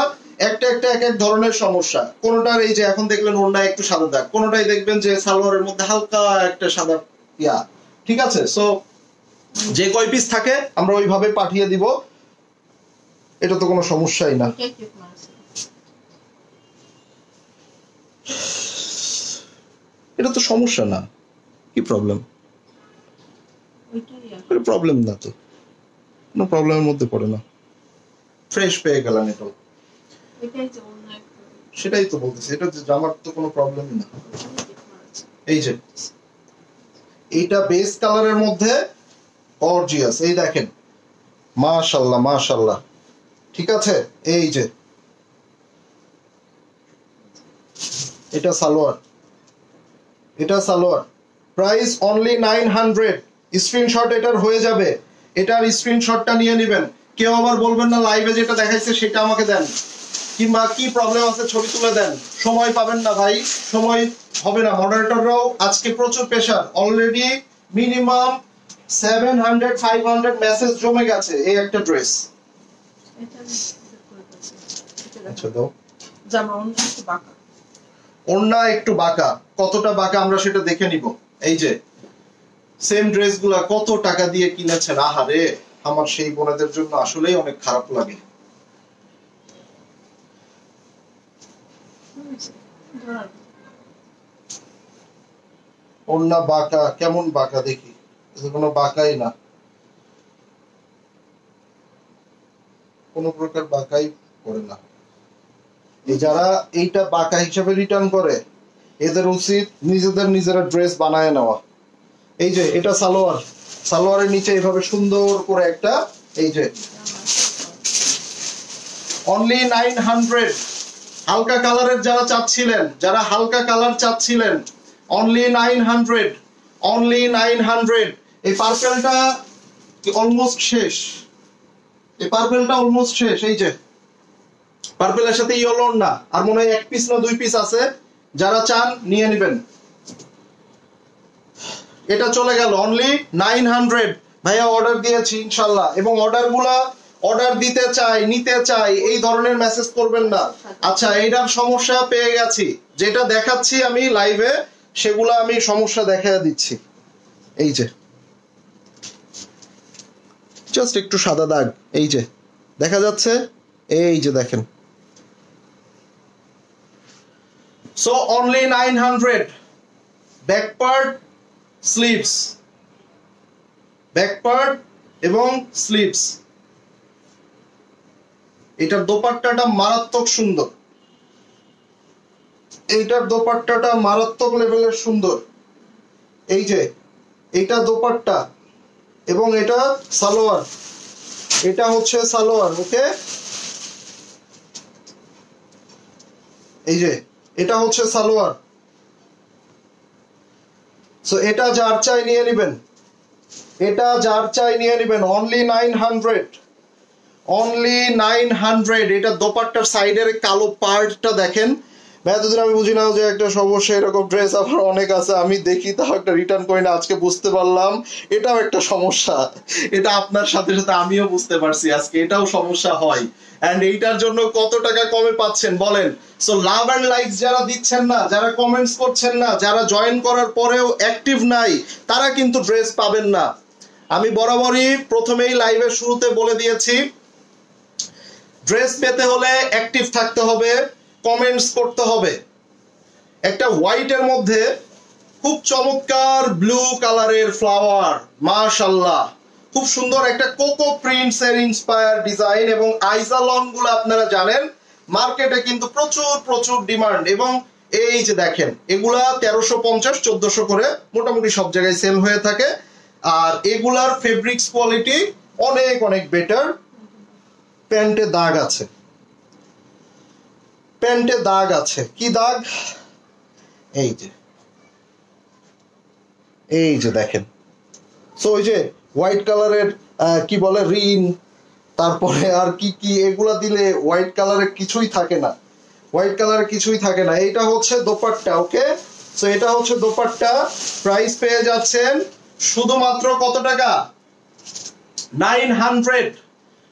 [SPEAKER 1] একটা একটা এক এক ধরনের সমস্যা। কোনটার এই যে এখন দেখলেন ওড়নায় একটু সাদা দাগ, কোনটাই দেখবেন যে সালোয়ারের মধ্যে হালকা একটা সাদা ইয়া। ঠিক আছে, সো যে কয় পিস থাকে আমরা ওইভাবে পাঠিয়ে দিব, এটা তো কোনো সমস্যাই না। এটা তো সমস্যা না, কি প্রবলেম?
[SPEAKER 2] ওইটাই
[SPEAKER 1] প্রবলেম না তো, কোনো প্রবলেমের মধ্যে পড়ে না, ফ্রেশ পেয়ে গেলেন এটা।
[SPEAKER 2] ওইটাই যে অন্য একটা
[SPEAKER 1] সেটাই তো বলতেছি, এটা যে জামার তো কোনো প্রবলেমই না। এই যে এইটা বেস কালারের মধ্যে গর্জিয়াস, এই দেখেন, মাশাআল্লাহ মাশাআল্লাহ, ঠিক আছে। এই যে এটা সালোয়ার, এটা সালোয়ার, প্রাইস অনলি 900। স্ক্রিনশট এটার হয়ে যাবে, এটার স্ক্রিনশটটা নিয়ে নেবেন। কেউ আবার বলবেন না লাইভে যেটা দেখাইছে সেটা আমাকে দেন, কিংবা কি প্রবলেম আছে ছবি তুলে দেন। সময় পাবেন না ভাই, সময় হবে না। মডারেটররাও আজকে প্রচুর প্রেশার, অলরেডি মিনিমাম 700-500 মেসেজ জমে গেছে এই একটা ড্রেস। আচ্ছা দাও,
[SPEAKER 2] জামা অন্য একটু বাঁকা,
[SPEAKER 1] ওড়না একটু বাঁকা, কতটা বাঁকা আমরা সেটা দেখে নিব। এই যে সেম ড্রেসগুলা কত টাকা দিয়ে কিনেছেন, আহারে আমার সেই বোনেদের জন্য আসলেই অনেক খারাপ লাগে। ওড়না বাঁকা, কেমন বাঁকা দেখি, কোনো বাঁকাই না, কোন প্রকার বাঁকাই করে না। এই যারা এইটা বাঁকা হিসেবে রিটার্ন করে এদের উচিত নিজেরা ড্রেস বানায় নেওয়া। এই যে এটা সালোয়ার, সালোয়ারের নিচে এইভাবে সুন্দর করে একটা, এই যে অনলি 900। হালকা কালারের যারা চাচ্ছিলেন, যারা হালকা কালার চাচ্ছিলেন, অনলি 900, অনলি 900। এই পার্পেলটা অলমোস্ট শেষ, এই পার্পেলটা অলমোস্ট শেষ। এই যে পার্পেলের সাথে ইয়েলো না, আর মনে হয় 1 পিস না 2 পিস আছে, যারা চান নিয়ে নেবেন। এটা চলে গেল অনলি 900। ভাইয়া অর্ডার দিয়েছি ইনশাআল্লাহ, এবং অর্ডার দিতে চাই, নিতে চাই, এই ধরনের মেসেজ করবেন না। আচ্ছা এইটার সমস্যা পেয়ে গেছি, যেটা দেখাচ্ছি আমি লাইভে সেগুলো আমি সমস্যা দেখা দিচ্ছি। এই যে জাস্ট একটু সাদা দাগ, এই যে দেখা যাচ্ছে, এই যে দেখেন। So only 900। Back part, sleeves, back part এবং স্লিভস। এটার দোপাট্টাটা মারাত্মক সুন্দর, এইটার দোপাট্টাটা মারাত্মক লেভেলের সুন্দর। এই যে এইটা দোপাট্টা এবং এটা সালোয়ার, এটা হচ্ছে সালোয়ার, ওকে। এই যে এটা হচ্ছে সালোয়ার। সো এটা যার চাই নিয়ে নেবেন, এটা যার চাই নিয়ে নেবেন, অনলি 900, অনলি 900। এটা দোপাট্টার সাইডের কালো পার্টটা দেখেন। এতদিন আমি বুঝি না যে একটা সমস্যা, এরকম ড্রেস আবার অনেক আছে, আমি দেখি তাও একটা রিটার্ন করি না। আজকে বুঝতে পারলাম এটাও একটা সমস্যা, এটা আপনার সাথে সাথে আমিও বুঝতে পারছি আজকে এটাও সমস্যা হয়। এন্ড এইটার জন্য কত টাকা কমে পাচ্ছেন বলেন? সো লাভ এন্ড লাইকস যারা দিচ্ছেন না, যারা কমেন্টস করছেন না, যারা জয়েন করার পরেও অ্যাক্টিভ নাই, তারা কিন্তু ড্রেস পাবেন না। আমি বরাবরই প্রথমেই লাইভের শুরুতে বলে দিয়েছি, ড্রেস পেতে হলে অ্যাক্টিভ থাকতে হবে, কমেন্টস করতে হবে। একটা হোয়াইটের মধ্যে খুব চমৎকার ব্লু কালারের ফ্লাওয়ার, মাশাআল্লাহ, খুব সুন্দর একটা কোকো প্রিন্টস এর ইন্সপায়ার ডিজাইন। এবং আইজালন গুলো আপনারা জানেন মার্কেটে কিন্তু প্রচুর ডিমান্ড। এবং এই যে দেখেন এগুলা 1350-1400 করে মোটামুটি সব জায়গায় সেল হয়ে থাকে। আর এগুলার ফেব্রিক্স কোয়ালিটি অনেক বেটার। প্যান্টে দাগ আছে, প্যান্টে দাগ আছে, কি দাগ? এই যে দেখেন। সো ওই যে হোয়াইট কালারের কি বলে রিন, তারপরে আর কি এগুলা দিলে হোয়াইট কালারের কিছুই থাকে না, হোয়াইট কালারের কিছুই থাকে না। এইটা হচ্ছে দোপাট্টা, ওকে। সো এটা হচ্ছে দোপাট্টা। প্রাইস পেয়ে যাচ্ছেন শুধুমাত্র কত টাকা? 900,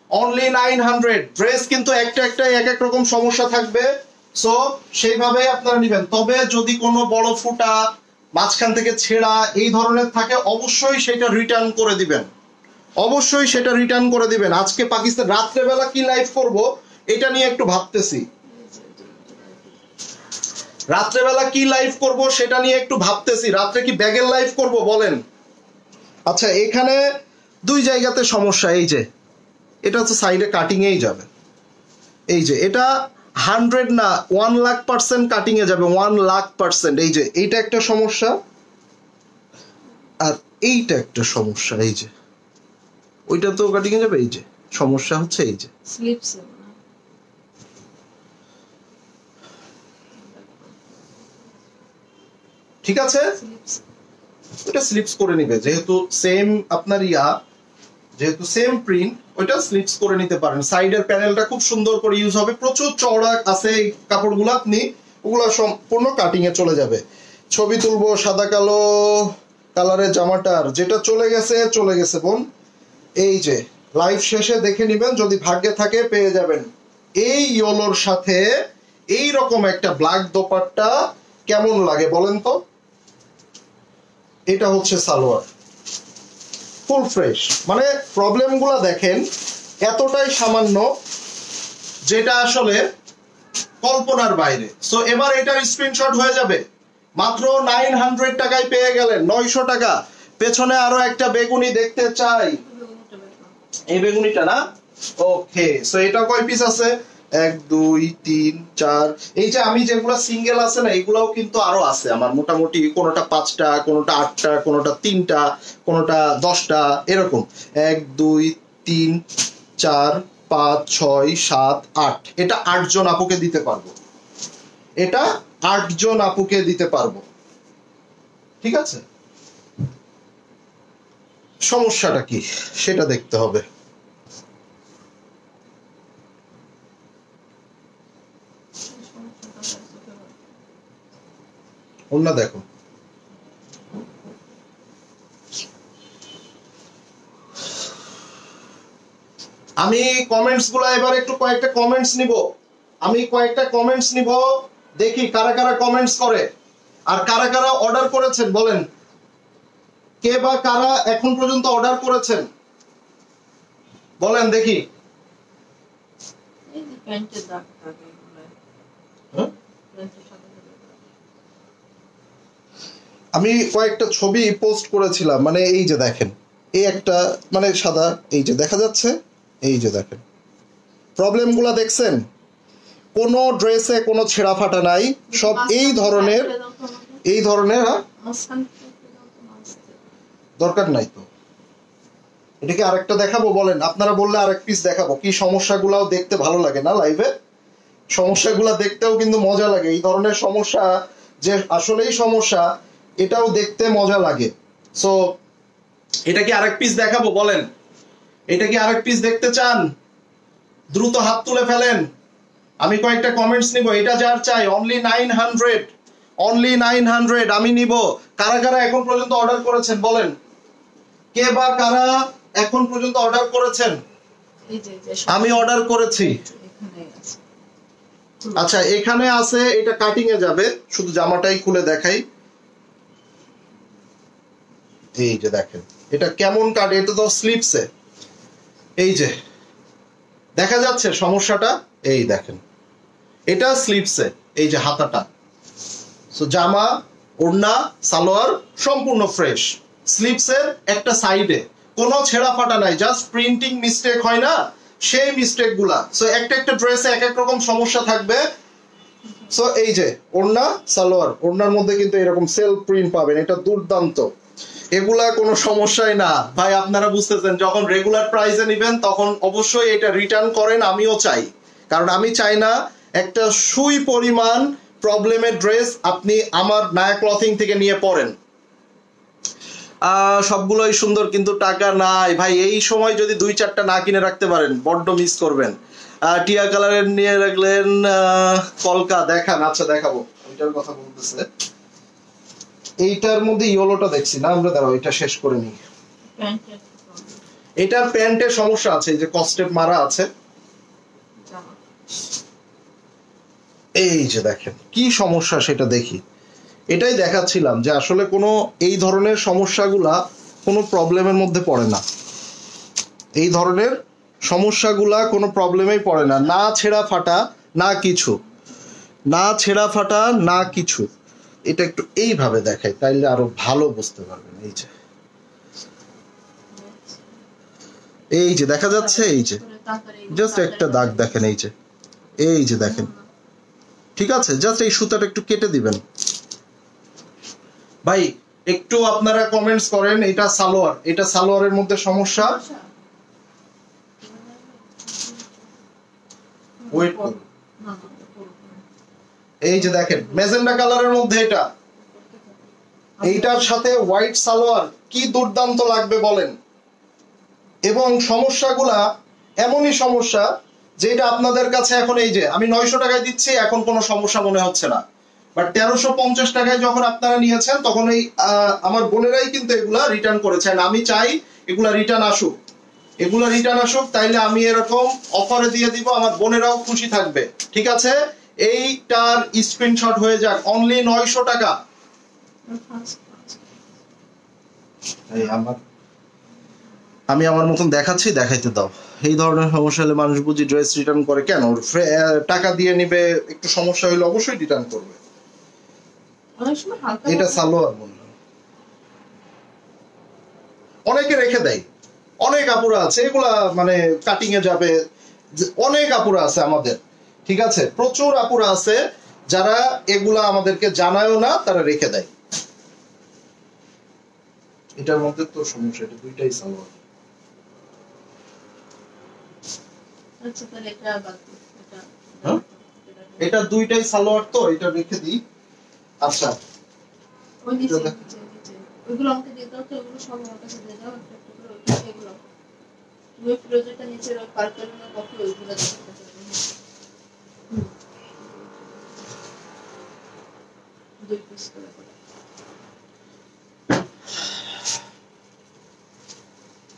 [SPEAKER 1] অনলি 900। ড্রেস কিন্তু একটা এক এক রকম সমস্যা থাকবে, সো সেইভাবেই আপনারা নেবেন। তবে যদি কোনো বড় ফুটা, মাঝখান থেকে ছেঁড়া এই ধরনের থাকে, অবশ্যই সেটা রিটার্ন করে দিবেন, অবশ্যই সেটা রিটার্ন করে দিবেন। আজকে পাকিস্তান রাত্রেবেলা কি লাইভ করব এটা নিয়ে একটু ভাবতেছি, রাত্রেবেলা কি লাইভ করব সেটা নিয়ে একটু ভাবতেছি। রাত্রে কি ব্যাগের লাইভ করব বলেন? আচ্ছা এখানে দুই জায়গাতে সমস্যা, এই যে এটা তো সাইডে কাটিং এই যাবে, এই যে এটা 100 না 1,00,000% কাটিং এ যাবে, 1,00,000%। এই যে এইটা একটা সমস্যা, আর এইটা একটা সমস্যা। এই যে ওইটা তো কাটিং এ যাবে, এই যে সমস্যা হচ্ছে এই যে
[SPEAKER 2] স্লিপস
[SPEAKER 1] ঠিক আছে, ওটা স্লিপস করে নিবে, যেহেতু সেম আপনার যেহেতু সেম প্রিন্ট, ওইটা স্লিপস করে নিতে পারেন। সাইডের প্যানেলটা খুব সুন্দর করে ইউজ হবে, প্রচুর চওড়া আছে এই কাপড়গুলো, আপনি ওগুলো সম্পূর্ণ কাটিং এ চলে যাবে। ছবি তুলবো সাদা কালো কালারের জামাটার, যেটা চলে গেছে বোন। এই যে লাইভ শেষে দেখে নিবেন, যদি ভাগ্যে থাকে পেয়ে যাবেন। এই ইয়েলোর সাথে এই রকম একটা ব্ল্যাক দোপাট্টা কেমন লাগে বলেন তো? এটা হচ্ছে সালোয়ার, ফুল ফ্রেশ। মানে প্রবলেমগুলো দেখেন এতটাই সামান্য, যেটা আসলে কল্পনার বাইরে। সো এবার এটার স্ক্রিনশট হয়ে যাবে, মাত্র 900 টাকায় পেয়ে গেলেন, 900 টাকা। পেছনে আরো একটা বেগুনি দেখতে চাই, এই বেগুনিটা না? ওকে, সো এটা কয় পিস আছে? 1 2 3 4। এই যে আমি যেগুলো সিঙ্গেল আছে না, এগুলাও কিন্তু আরো আছে আমার, মোটামুটি কোনোটা 5টা, কোনোটা 8টা, কোনোটা 3টা, কোনোটা 10টা, এরকম 1 2 3 4 5 6 7 8। এটা 8 জন আপুকে দিতে পারবো, এটা 8 জন আপুকে দিতে পারবো। ঠিক আছে, সমস্যাটা কি সেটা দেখতে হবে। অন্য দেখো, আমি কমেন্টস গুলা এবার একটু কয়েকটা কমেন্টস নিব, দেখি কারা কারা কমেন্টস করে আর কারা কারা অর্ডার করেছেন বলেন। কে বা কারা এখন পর্যন্ত অর্ডার করেছেন বলেন দেখি। আমি কয়েকটা ছবি পোস্ট করেছিলাম, মানে এই যে দেখেন, এই একটা মানে সাদা, এই যে দেখা যাচ্ছে, এই যে দেখেন প্রবলেমগুলো দেখছেন, কোনো ড্রেসে কোনো ছেঁড়া ফাটা নাই, সব এই ধরনের দরকার নাই তো। এটাকে আরেকটা দেখাবো বলেন, আপনারা বললে আরেক পিস দেখাবো। কি সমস্যাগুলাও দেখতে ভালো লাগে না লাইভে, সমস্যাগুলা দেখতেও কিন্তু মজা লাগে। এই ধরনের সমস্যা যে আসলেই সমস্যা, এটাও দেখতে মজা লাগে। সো এটা কি আরেক পিস দেখাবো বলেন? এটা কি আরেক পিস দেখতে চান? দ্রুত হাত তুলে ফেলেন, আমি কয়েকটা কমেন্টস নিব। এটা যার চাই, অনলি 900, আমি নিব। কারা কারা এখন পর্যন্ত অর্ডার করেছেন বলেন, কে বা কারা এখন পর্যন্ত অর্ডার করেছেন? আমি অর্ডার করেছি। আচ্ছা এখানে আছে, এটা কাটিং এ যাবে, শুধু জামাটাই খুলে দেখাই। এই যে দেখেন এটা কেমন কাট, এটা তো স্লিপসে, এই যে দেখা যাচ্ছে সমস্যাটা, এই দেখেন এটা স্লিপসে, এই যে হাতাটা। সো জামা, ওড়না, সালোয়ার সম্পূর্ণ ফ্রেশ, স্লিপসের একটা সাইডে কোনো ছেঁড়া ফাটা নাই, জাস্ট প্রিন্টিং মিস্টেক হয় না সেই মিস্টেক গুলা। সো একটা একটা ড্রেসে এক এক রকম সমস্যা থাকবে। সো এই যে ওড়না, সালোয়ার, ওড়নার মধ্যে কিন্তু এরকম সেলফ প্রিন্ট পাবেন, এটা দুর্দান্ত, এগুলা কোনো সমস্যাই না ভাই। আপনারা বুঝতেছেন, যখন রেগুলার প্রাইসে নেবেন তখন অবশ্যই এটা রিটার্ন করেন, আমিও চাই, কারণ আমি চাই না একটা সুই পরিমাণ প্রবলেমের ড্রেস আপনি আমার নায়া ক্লথিং থেকে নিয়ে পড়েন। সবগুলোই সুন্দর কিন্তু টাকা নাই ভাই। এই সময় যদি 2-4টা না কিনে রাখতে পারেন বড্ড মিস করবেন। টিয়া কালারের নিয়ে রাখলেন, কলকা দেখান। আচ্ছা দেখাবো, ওইটার কথা বলতেছে। এইটার মধ্যে ইয়েলোটা দেখছি না আমরা, দাঁড়াও এটা শেষ করে নিই। এটার প্যান্টের সমস্যা আছে, এই যে কস্টেপ মারা আছে, এই যে দেখেন কি সমস্যা সেটা দেখি। এটাই দেখাচ্ছিলাম যে আসলে কোনো এই ধরনের সমস্যাগুলা কোনো প্রবলেমের মধ্যে পড়ে না, এই ধরনের সমস্যাগুলা কোনো প্রবলেমেই পড়ে না, না ছেঁড়া ফাটা না কিছু, না কিছু। এটা একটু এইভাবে দেখাই, তাইলে আরো ভালো বুঝতে পারবেন। এই যে এই যে দেখা যাচ্ছে, এই যে জাস্ট একটা দাগ দেখেন, এই যে দেখেন, ঠিক আছে? জাস্ট এই সুতাটা একটু কেটে দিবেন ভাই। একটু আপনারা কমেন্টস করেন, এটা সালোয়ার, এটা সালোয়ারের মধ্যে সমস্যা। ওয়েট করুন, এই যে দেখেন ম্যাজেন্ডা কালারের মধ্যে এটা, এইটার সাথে হোয়াইট সালোয়ার, কি দুর্দান্ত লাগবে বলেন। এবং সমস্যাগুলা এমনই সমস্যা যেটা আপনাদের কাছে এখন, এই যে আমি 900 টাকায় দিচ্ছি, এখন কোনো সমস্যা মনে হচ্ছে না, বাট 1350 টাকায় যখন আপনারা নিয়েছেন তখন এই আমার বোনেরাই কিন্তু এগুলা রিটার্ন করেছেন। আমি চাই এগুলা রিটার্ন আসুক, তাইলে আমি এরকম অফারে দিয়ে দিব, আমার বোনেরাও খুশি থাকবে। ঠিক আছে, এইটার স্ক্রিনশট হয়ে যাক, অনলি 900 টাকা। আমি আমার মতন দেখাচ্ছি, দেখাইতে দাও। এই ধরনের সমস্যা হলে মানুষ বুঝি ড্রেস রিটার্ন করে কেন? টাকা দিয়ে নিবে, একটু সমস্যা হলে অবশ্যই রিটার্ন করবে। এটা সালোয়ার বললাম, অনেকে রেখে দেয়, অনেক আপুরা আছে এগুলা মানে কাটিং এ যাবে, অনেক আপুরা আছে আমাদের, ঠিক আছে? প্রচুর আপুরা আছে যারা এগুলা আমাদেরকে জানায়ও না, তারা রেখে দেয়। এটার মধ্যে তো সমস্যা, এটা দুইটাই সালোয়ার। এটা দুইটাই সালোয়ার, তো এটা রেখে দিই। আচ্ছা,
[SPEAKER 2] ওইগুলো আমাকে দিয়ে দাও তো, ওইগুলো সব আমার কাছে দিয়ে দাও একটা একটা করে, এগুলো ওই প্রজেক্টটা নিচে ওই পার্পল না কপি, ওইগুলো দুই পিস করে।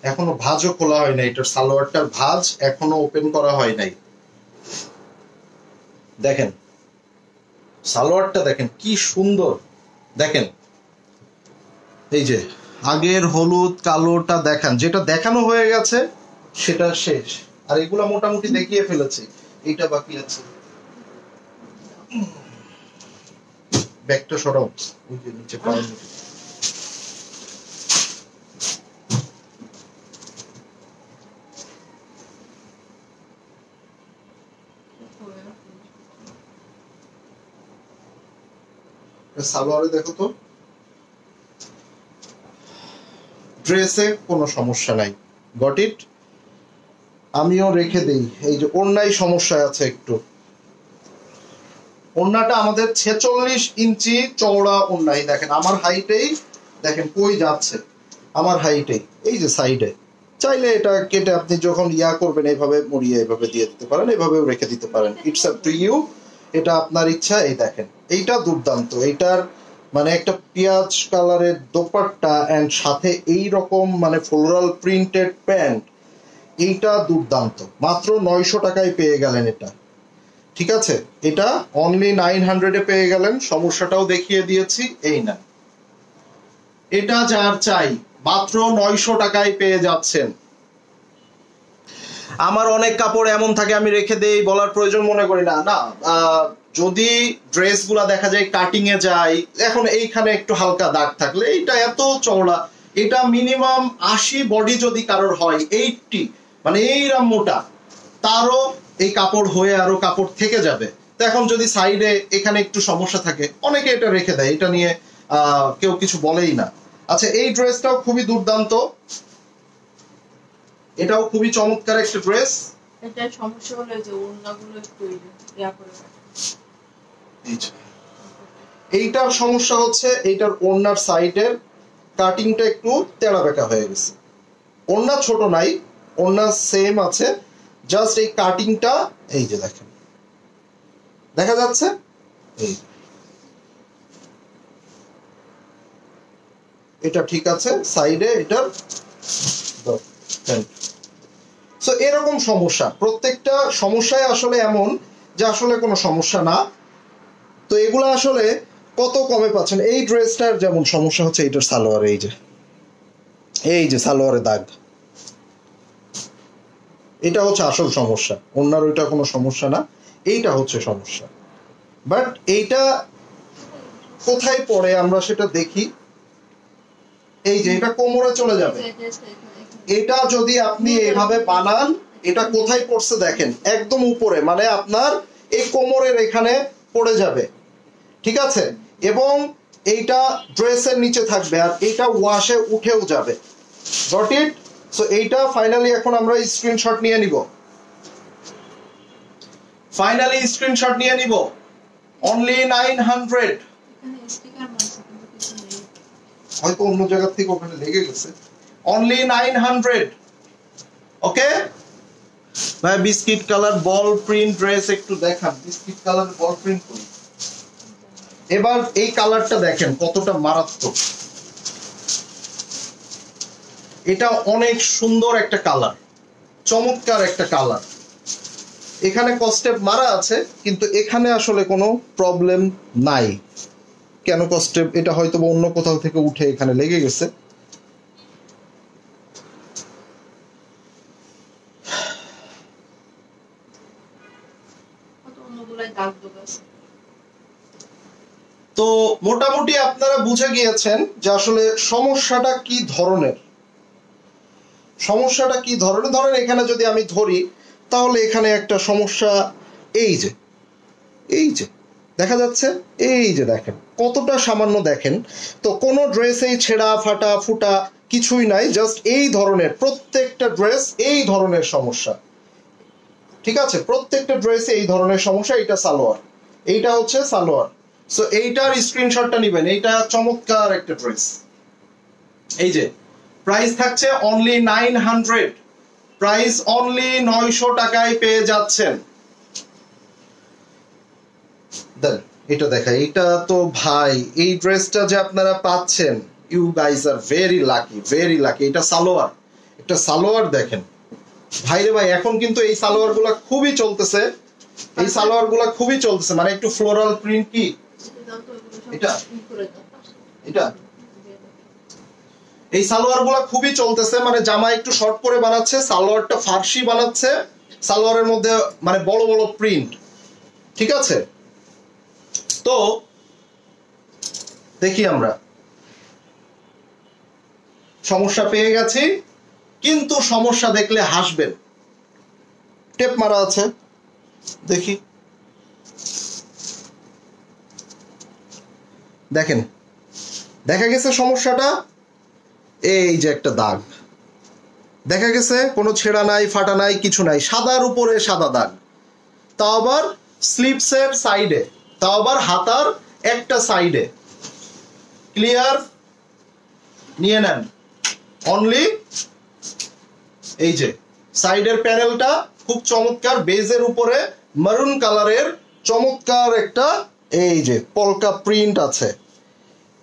[SPEAKER 1] এখনো ভাঁজও খোলা হয় নাই, এটার সালোয়ারটার ভাঁজ এখনো ওপেন করা হয় নাই। দেখেন সালোয়ারটা, দেখেন কি সুন্দর, দেখেন এই যে আগের হলুদ কালোটা দেখান, যেটা দেখানো হয়ে গেছে সেটা শেষ, আর এগুলা মোটামুটি দেখিয়ে ফেলেছি, এইটা বাকি আছে। ব্যাগটা সরাও, ওই যে নিচে পাওয়া যায়। সালোয়ারে দেখো তো, ড্রেসে কোনো সমস্যা নাই, গট ইট। আমিও রেখে দেই। এই যে ওড়নায় সমস্যা আছে একটু, ওড়নাটা আমাদের 46 ইঞ্চি চওড়া ওড়নাই, দেখেন আমার হাইটেই, দেখেন কই যাচ্ছে আমার হাইটেই, এই যে সাইডে। চাইলে এটা কেটে আপনি যখন করবেন এইভাবে মুড়িয়ে এইভাবে দিয়ে দিতে পারেন, এইভাবেও রেখে দিতে পারেন, ইটস আপ টু ইউ, এটা আপনার ইচ্ছা। এই দেখেন এইটা দুর্দান্ত, এইটার মানে একটা পেঁয়াজ কালারের দোপাট্টা এন্ড সাথে এই রকম মানে ফ্লোরাল প্রিন্টেড প্যান্ট, এইটা দুর্দান্ত। মাত্র 900 টাকায় পেয়ে গেলেন এটা, ঠিক আছে? এটা অনলি 900 পেয়ে গেলেন, সমস্যাটাও দেখিয়ে দিয়েছি। এই না, এটা যার চাই মাত্র 900 টাকায় পেয়ে যাচ্ছেন। আমার অনেক কাপড় এমন থাকে আমি রেখে দেই, বলার প্রয়োজন মনে করি না। না, যদি ড্রেসগুলা দেখা যায় কাটিং এ যায়, এখন এইখানে একটু হালকা দাগ থাকলে, এইটা এত চওড়া, এটা মিনিমাম 80 বডি যদি কারোর হয়, 80 মানে এইরকম মোটা, তারও এই কাপড় হয়ে আরো কাপড় থেকে যাবে। তো এখন যদি সাইডে এখানে একটু সমস্যা থাকে, অনেকে এটা রেখে দেয়, এটা নিয়ে কেউ কিছু বলেই না। আচ্ছা, এই ড্রেসটাও খুবই দুর্দান্ত, এটাও খুবই চমৎকার একটা ড্রেস।
[SPEAKER 2] এটা সমস্যা হলো যে ওড়নাগুলো একটু ইয়া করে,
[SPEAKER 1] এইটার সমস্যা হচ্ছে এইটার ওড়নার সাইডের কাটিংটা একটু তেড়া বেঁকা হয়ে গেছে। ওড়না ছোট নাই, ওড়না সেম আছে, জাস্ট এই কাটিংটা, এই যে দেখেন দেখা যাচ্ছে, এই এটা ঠিক আছে, সাইডে এটার সো এরকম সমস্যা, প্রত্যেকটা সমস্যায় আসলে এমন যে আসলে কোনো সমস্যা না। তো এগুলো আসলে কত কমে পাচ্ছেন। এই ড্রেসটার যেমন সমস্যা হচ্ছে এইটার সালোয়ার, এই যে সালোয়ারে দাগ, এটা হচ্ছে আসল সমস্যা, অন্যার ওইটা কোনো সমস্যা না, এইটা হচ্ছে সমস্যা। বাট এইটা কোথায় পড়ে আমরা সেটা দেখি। এই যে এটা কোমরে চলে যাবে। এটা যদি আপনি এইভাবে বানান, এটা কোথায় পড়ছে দেখেন, একদম উপরে, মানে আপনার এই কোমরের এখানে পড়ে যাবে, ঠিক আছে? এবং এইটা ড্রেসের নিচে থাকবে, আর এইটা ওয়াশে উঠেও যাবে। Got it? সো এইটা ফাইনালি এখন আমরা স্ক্রিনশট নিয়ে নিব, ফাইনালি স্ক্রিনশট নিয়ে নিব। অনলি 900, হয়তো অন্য জায়গা থেকে ওখানে লেগে গেছে। অনলি 900, ওকে ভাই। বিস্কিট কালার বল প্রিন্ট ড্রেস একটু দেখান, বিস্কিট কালার বল প্রিন্ট করি। এবার এই কালারটা দেখেন কতটা মারাত্মক, এটা অনেক সুন্দর একটা কালার, চমৎকার একটা কালার। এখানে কস্টেপ মারা আছে, কিন্তু এখানে আসলে কোনো প্রবলেম নাই। কেন কস্টেপ? এটা হয়তো অন্য কোথাও থেকে উঠে এখানে লেগে গেছে। তো মোটামুটি আপনারা বুঝে গিয়েছেন যে আসলে সমস্যাটা কি ধরনের। সমস্যাটা কি ধরনের, ধরেন এখানে যদি আমি ধরি, তাহলে এখানে একটা সমস্যা, এই যে দেখা যাচ্ছে, এই যে দেখেন কতটা সামান্য, দেখেন তো কোনো ড্রেসেই ছেঁড়া ফাটা ফুটা কিছুই নাই, জাস্ট এই ধরনের প্রত্যেকটা ড্রেস এই ধরনের সমস্যা, ঠিক আছে? প্রত্যেকটা ড্রেসে এই ধরনের সমস্যা। এইটা সালোয়ার, এইটা হচ্ছে সালোয়ার। সো এইটার স্ক্রিনশটটা নেবেন, এইটা চমৎকার একটা ড্রেস। এই যে প্রাইস থাকছে অনলি 900, প্রাইস অনলি 900 টাকায় পেয়ে যাচ্ছেন। দেন এটা দেখা, এটা তো ভাই, এই ড্রেসটা যে আপনারা পাচ্ছেন, you guys are very lucky, very lucky. এটা সালোয়ার, একটা সালোয়ার দেখেন ভাইরে ভাই। এখন কিন্তু এই সালোয়ার গুলা খুবই চলতেছে, এই সালোয়ার গুলা খুবই চলতেছে, মানে একটু ফ্লোরাল প্রিন্ট। কি এটা? এটা এই সালোয়ার গুলা খুবই চলতেছে, মানে জামা একটু শর্ট করে বানাচ্ছে, সালোয়ারটা ফার্সি বানাচ্ছে, সালোয়ারের মধ্যে মানে বড় বড় প্রিন্ট, ঠিক আছে? তো দেখি আমরা সমস্যা পেয়ে গেছি, কিন্তু সমস্যা দেখলে হাসবেন। টেপ মারা আছে, দেখি, দেখেন দেখা গেছে সমস্যাটা। এই যে একটা দাগ দেখা গেছে, কোনো ছেঁড়া নাই ফাটা নাই কিছু নাই, সাদার উপরে সাদা দাগ, তাও আবার স্লিপসের সাইডে, তাও আবার হাতার একটা সাইডে। ক্লিয়ার? নিয়ে নেন। অনলি এই যে সাইডের প্যানেলটা খুব চমৎকার, বেজের উপরে মারুন কালারের চমৎকার একটা এই যে পলকা প্রিন্ট আছে।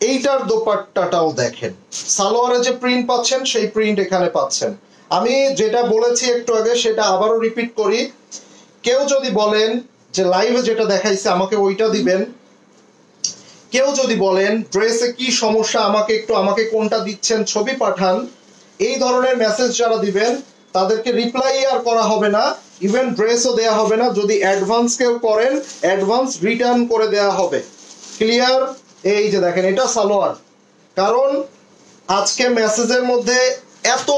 [SPEAKER 1] এইটার দোপাট্টাটাও দেখেন, সালোয়ারে যে প্রিন্ট পাচ্ছেন সেই প্রিন্ট এখানে পাচ্ছেন। আমি যেটা বলেছি একটু আগে সেটা আবারও রিপিট করি, কেউ যদি বলেন যে লাইভে যেটা দেখাইছে আমাকে ওইটা দিবেন, কেউ যদি বলেন ড্রেসে কি সমস্যা আমাকে কোনটা দিচ্ছেন ছবি পাঠান, এই ধরনের মেসেজ যারা দিবেন তাদেরকে রিপ্লাই আর করা হবে না, ইভেন ড্রেসও দেয়া হবে না। যদি অ্যাডভান্স কেউ করেন, অ্যাডভান্স রিটার্ন করে দেয়া হবে। ক্লিয়ার? এই যে দেখেন এটা সালোয়ার। কারণ আজকে মেসেজের মধ্যে এত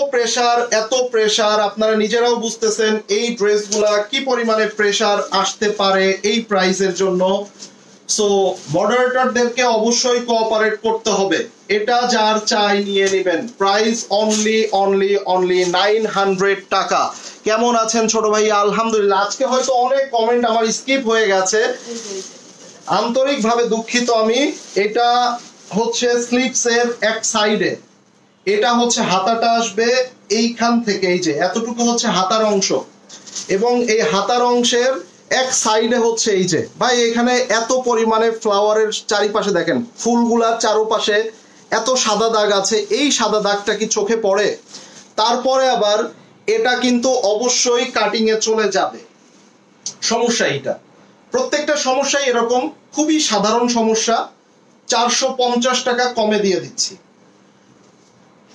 [SPEAKER 1] প্রেসার, আপনারা নিজেরাও বুঝতেছেন এই ড্রেসগুলা কি পরিমাণে প্রেসার আসতে পারে এই প্রাইসের জন্য। সো মডারেটরদেরকে অবশ্যই কোঅপারেট করতে হবে। এটা যার চাই নিয়ে নেবেন। প্রাইস অনলি 900 টাকা। কেমন আছেন ছোট ভাই? আলহামদুলিল্লাহ। আজকে হয়তো অনেক কমেন্ট আমার স্কিপ হয়ে গেছে, আন্তরিকভাবে দুঃখিত আমি। এটা হচ্ছে স্লিপসের এক সাইডে, এটা হচ্ছে হাতাটা আসবে এইখান থেকে, এই যে এতটুকু হচ্ছে হাতার অংশ, এবং এই হাতার অংশের এক সাইডে হচ্ছে এই যে ভাই এখানে এত পরিমাণে ফ্লাওয়ারের চারিপাশে দেখেন, ফুলগুলার চারপাশে এত সাদা দাগ আছে। এই সাদা দাগটা কি চোখে পড়ে? তারপরে আবার এটা কিন্তু অবশ্যই কাটিং এ চলে যাবে। সমস্যা এইটা, প্রত্যেকটা সমস্যাই এরকম, খুবই সাধারণ সমস্যা। 450 টাকা কমে দিয়ে দিচ্ছি,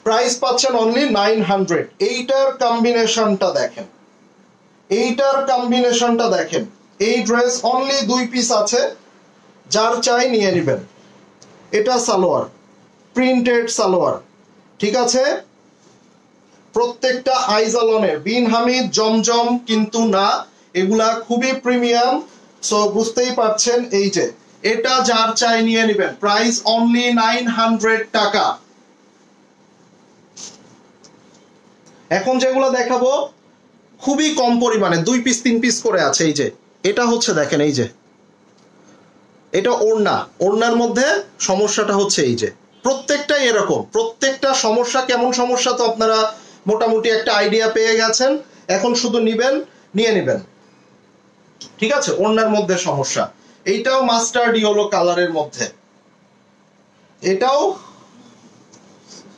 [SPEAKER 1] প্রাইস পাচ্ছেন অনলি 900। এইটার কম্বিনেশনটা দেখেন, এইটার কম্বিনেশনটা দেখেন। এই ড্রেস অনলি 2 পিস আছে, যার চাই নিয়ে নেবেন। এটা সালোয়ার, প্রিন্টেড সালোয়ার, ঠিক আছে, প্রত্যেকটা আইজালনের, বিন হামিদ, জমজম কিন্তু না, এগুলা খুবই প্রিমিয়াম। সো বুঝতেই পারছেন, এই যে এটা যার চাই নিয়ে নেবেন, প্রাইস অনলি 900 টাকা। এখন যেগুলো দেখাবো খুবই কম পরিমাণে, 2 পিস 3 পিস করে আছে। এই যে এটা হচ্ছে দেখেন, এই যে এটা ওড়না, ওড়নার মধ্যে সমস্যাটা হচ্ছে এই যে প্রত্যেকটাই এরকম, প্রত্যেকটা সমস্যা কেমন সমস্যা তো আপনারা মোটামুটি একটা আইডিয়া পেয়ে গেছেন। এখন শুধু নিয়ে নেবেন, ঠিক আছে। ওড়নার মধ্যে সমস্যা, এইটাও মাস্টার্ড ইয়েলো কালারের মধ্যে, এটাও।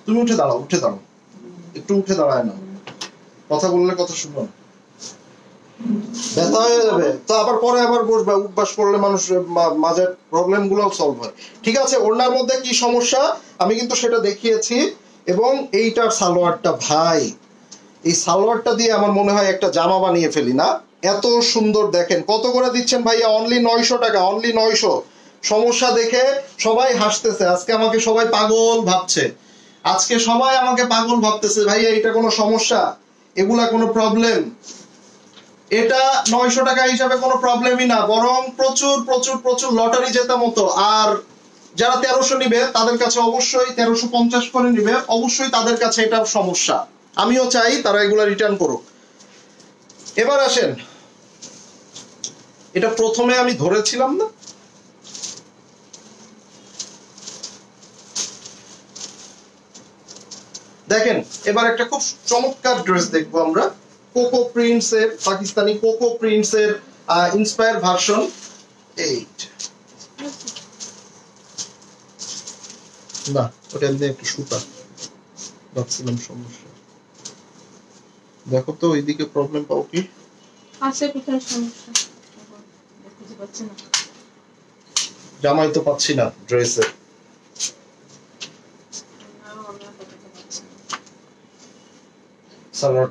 [SPEAKER 1] তুমি উঠে দাঁড়াও, একটু উঠে দাঁড়ায় না, কথা বললে কথা শুনো, ব্যথা হয়ে যাবে তো আবার পরে আবার বসবে। উঠবাস করলে মানুষের মাঝের প্রবলেম গুলো সলভ হয়। ঠিক আছে, ওড়নার মধ্যে কি সমস্যা আমি কিন্তু সেটা দেখিয়েছি। এবং এইটার সালোয়ারটা, ভাই এই সালোয়ারটা দিয়ে আমার মনে হয় একটা জামা বানিয়ে ফেলি না, এত সুন্দর। দেখেন কত করে দিচ্ছেন ভাইয়া, অনলি 900 টাকা, অনলি 900। সমস্যা দেখে সবাই হাসতেছে, আজকে আমাকে সবাই পাগল ভাবছে, আজকে সবাই আমাকে পাগল ভাবতেছে, ভাইয়া এটা কোনো সমস্যা, এগুলা কোনো প্রবলেম? এটা 900 টাকা হিসাবে কোনো প্রবলেমই না, বরং প্রচুর প্রচুর প্রচুর লটারি জেতা মতো। আর যারা 1300 নিবে তাদের কাছে অবশ্যই 1350 করে নিবে, অবশ্যই তাদের কাছে এটা সমস্যা। আমিও চাই তারা এগুলা রিটার্ন করুক। এবার আসেন, এটা প্রথমে আমি ধরেছিলাম না, দেখেন এবার একটা খুব চমৎকার ড্রেস দেখবো আমরা, কোকো প্রিন্টস এর, পাকিস্তানি কোকো প্রিন্টস এর ইন্সপায়ার ভার্সন 8। না ওটা এমনি একটু সুতা ভাবছিলাম, সমস্যা দেখো তো ওইদিকে প্রবলেম পাও কি
[SPEAKER 2] আছে, কোথায় সমস্যা বুঝতে পারছি না,
[SPEAKER 1] জামাই তো পাচ্ছি না ড্রেসের। সালোয়ার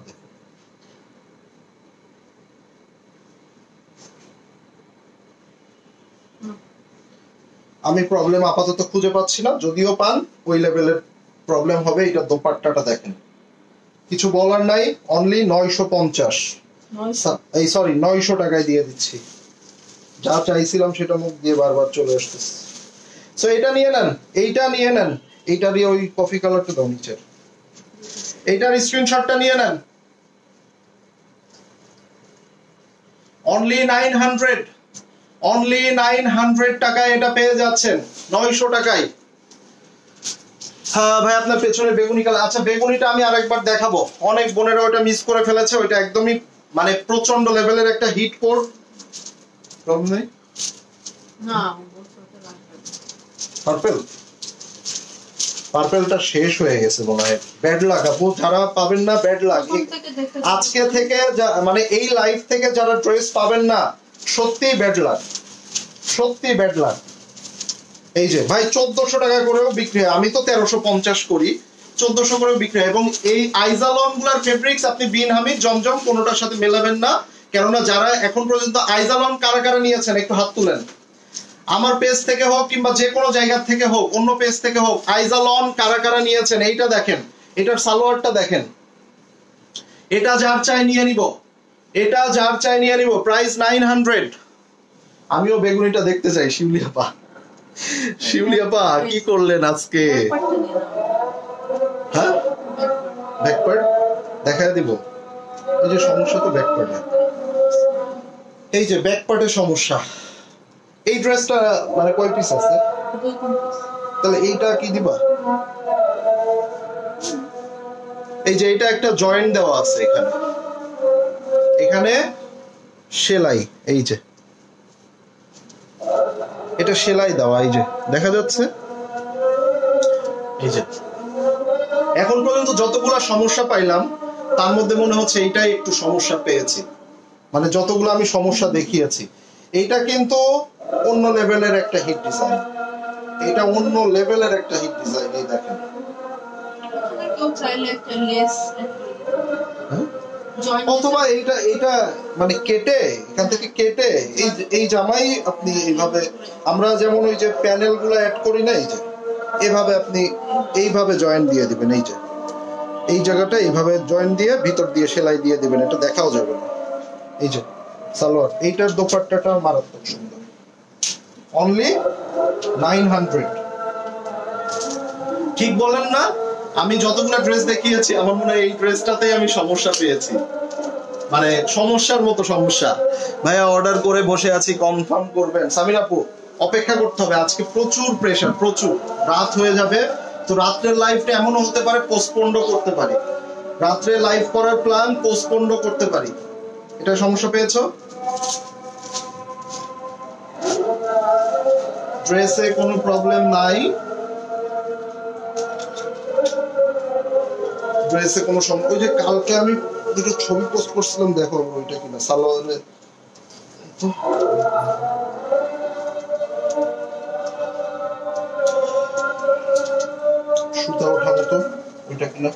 [SPEAKER 1] আমি প্রবলেম আপাতত খুঁজে পাচ্ছি না, যদিও পান ওই লেভেলের প্রবলেম হবে। এটা দোপাট্টাটা দেখেন, কিছু বলার নাই, অনলি 950, এই সরি 900 টাকায় দিয়ে দিচ্ছি। যা চাইছিলাম সেটা মুখ দিয়ে বারবার চলে আসতেছে। সো এটা নিয়ে নেন, এইটা নিয়ে নেন, এইটারই ওই কফি কালারটা দাও নিচের, এইটার স্ক্রিনশটটা নিয়ে নেন। অনলি 900, অনলি 900 টাকায় এটা পেয়ে যাচ্ছেন, 900 টাকায়। হ্যাঁ ভাই আপনার পেছনে বেগুনি কালার, আচ্ছা বেগুনিটা আমি আরেকবার দেখাবো, অনেক বোনেরা ওটা মিস করে ফেলেছে, ওইটা একদমই মানে প্রচন্ড লেভেলের একটা হিট কোড। প্রবলেম নেই
[SPEAKER 2] না,
[SPEAKER 1] পার্পল, পার্পলটা শেষ হয়ে গেছে মনে হয়, ব্যাড লাক আপু, যারা পাবেন না ব্যাড লাক। আজকে থেকে মানে এই লাইফ থেকে যারা ড্রেস পাবেন না, সত্যি ব্যাড লাক, সত্যি ব্যাড লাক। এই যে ভাই 1400 টাকা করেও বিক্রি হয়, আমি তো 1350 করি, 1400 করেও বিক্রি হয়। এবং এই আইজালন গুলার ফেব্রিক্স আপনি বিন হামিদ, জমজম কোনোটার সাথে মেলাবেন না, কেননা যারা এখন পর্যন্ত আইজালন কারা কারা নিয়েছেন একটু হাত তুলেন, আমার পেজ থেকে হোক কিংবা যে কোনো জায়গা থেকে হোক, অন্য পেজ থেকে হোক, আইজালন কারা কারা নিয়েছেন এইটা দেখেন, এটার সালোয়ারটা দেখেন। এটা যার চাই নিয়ে নিব, এটা যার চাই নিয়ে নিব, প্রাইস 900। আমিও বেগুনিটা দেখতে চাই। শিউলি আপা, শিউলি আপা কি করলেন আজকে? হ্যাঁ ব্যাকপার্ট দেখায় দিব, এই যে সমস্যা তো ব্যাকপার্টে, এই যে ব্যাকপার্টের সমস্যা। এই ড্রেসটা মানে কয় পিস আছে? তাহলে এইটা কি দিবা? এই যে এটা একটা জয়েন্ট দেওয়া আছে এখানে, এখানে সেলাই, এই যে এটা সেলাই দেওয়া, এই যে দেখা যাচ্ছে, এই যে এখন পর্যন্ত যতগুলা সমস্যা পাইলাম তার মধ্যে মনে হচ্ছে এইটাই একটু সমস্যা পেয়েছি, মানে যতগুলো আমি সমস্যা দেখিয়েছি। এইটা কিন্তু অন্য লেভেলের একটা হিট ডিজাইন, এটা অন্য লেভেলের একটা হিট ডিজাইন। এই দেখেন অথবা এইটা মানে কেটে, এখান থেকে কেটে এই জামাই আপনি এইভাবে, আমরা যেমন ওই যে প্যানেল গুলো অ্যাড করি না, এই যে এভাবে আপনি এইভাবে জয়েন দিয়ে দিবেন, এই যে এই জায়গাটা এইভাবে জয়েন দিয়ে ভিতর দিয়ে সেলাই দিয়ে দিবেন, এটা দেখাও যাবে না। এই যে সালোয়ার, এইটার দোপাট্টাটা মারাত্মক সুন্দর, অনলি 900। ঠিক বলেন না? আমি যতগুলো ড্রেস দেখিয়েছি আমার মনে হয় এই ড্রেসটাতেই আমি সমস্যা পেয়েছি, মানে সমস্যার মতো সমস্যা। ভাইয়া অর্ডার করে বসে আছি, কনফার্ম করবেন। সামির আপু অপেক্ষা করতে হবে, আজকে প্রচুর প্রেসার, প্রচুর রাত হয়ে যাবে। তো রাত্রের লাইভটা এমনও হতে পারে পোস্টপন্ড করতে পারি, রাত্রে লাইভ করার প্ল্যান পোস্টপন্ড করতে পারি। এটা সমস্যা পেয়েছো? ড্রেসে কোনো প্রবলেম নাই, ড্রেসে কোনো সমস্যা। ওই যে কালকে আমি দুটো ছবি পোস্ট করছিলাম, দেখো ওইটা কিনা সালোয়ারে, সুতা ওঠানো তো ওইটা কিনা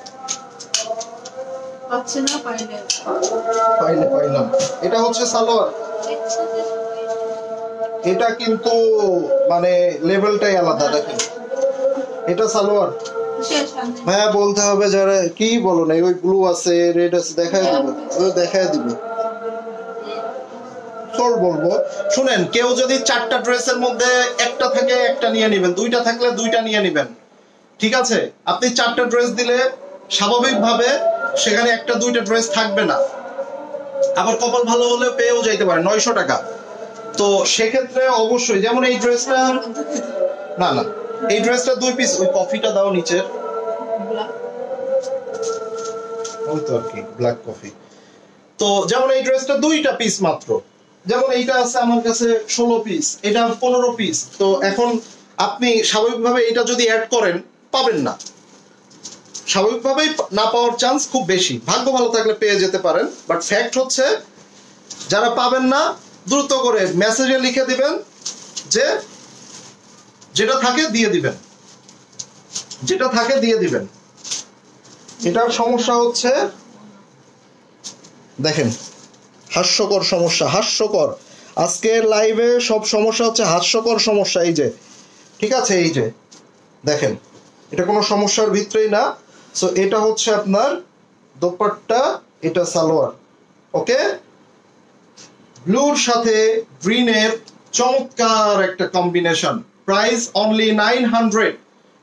[SPEAKER 2] পাচ্ছে না,
[SPEAKER 1] পাইলাম। এটা হচ্ছে সালোয়ার, এটা কিন্তু মানে লেভেলটাই আলাদা। দেখেন এটা সালোয়ার। হ্যাঁ বলতে হবে, যারা কি বলো না, ওই ব্লু আছে, রেড আছে, দেখায় দিব, দেখায় দিব। বলবো শুনেন, কেউ যদি 4টা ড্রেসের মধ্যে একটা থাকে একটা নিয়ে নেবেন, 2টা থাকলে 2টা নিয়ে নেবেন, ঠিক আছে? আপনি 4টা ড্রেস দিলে স্বাভাবিকভাবে সেখানে 1-2টা ড্রেস থাকবে না, আবার কপাল ভালো হলে পেয়েও যাইতে পারে 900 টাকা। তো সেক্ষেত্রে অবশ্যই, যেমন এই ড্রেসটা, না এই ড্রেসটা 2 পিস, ওই কফিটা দাও নিচের, ওই তো আর কি ব্ল্যাক কফি। তো যেমন এই ড্রেসটা 2টা পিস মাত্র, যেমন এইটা আছে আমার কাছে 16 পিস, এটা 15 পিস। তো এখন আপনি স্বাভাবিকভাবে এটা যদি অ্যাড করেন পাবেন না, স্বাভাবিকভাবেই না পাওয়ার চান্স খুব বেশি। ভাগ্য ভালো থাকলে পেয়ে যেতে পারেন, বাট ফ্যাক্ট হচ্ছে যারা পাবেন না দ্রুত করে মেসেজে লিখে দিবেন যে যেটা থাকে দিয়ে দিবেন, যেটা থাকে দিয়ে দিবেন। এটার সমস্যা হচ্ছে, দেখেন হাস্যকর সমস্যা, হাস্যকর। আজকের লাইভে সব সমস্যা হচ্ছে হাস্যকর সমস্যা। এই যে ঠিক আছে, এই যে দেখেন এটা কোনো সমস্যার ভিতরেই না। সো এটা হচ্ছে আপনার দোপাট্টা, এটা সালোয়ার। ওকে, ব্লুর সাথে গ্রিনের চমৎকার একটা combination. Price only 900,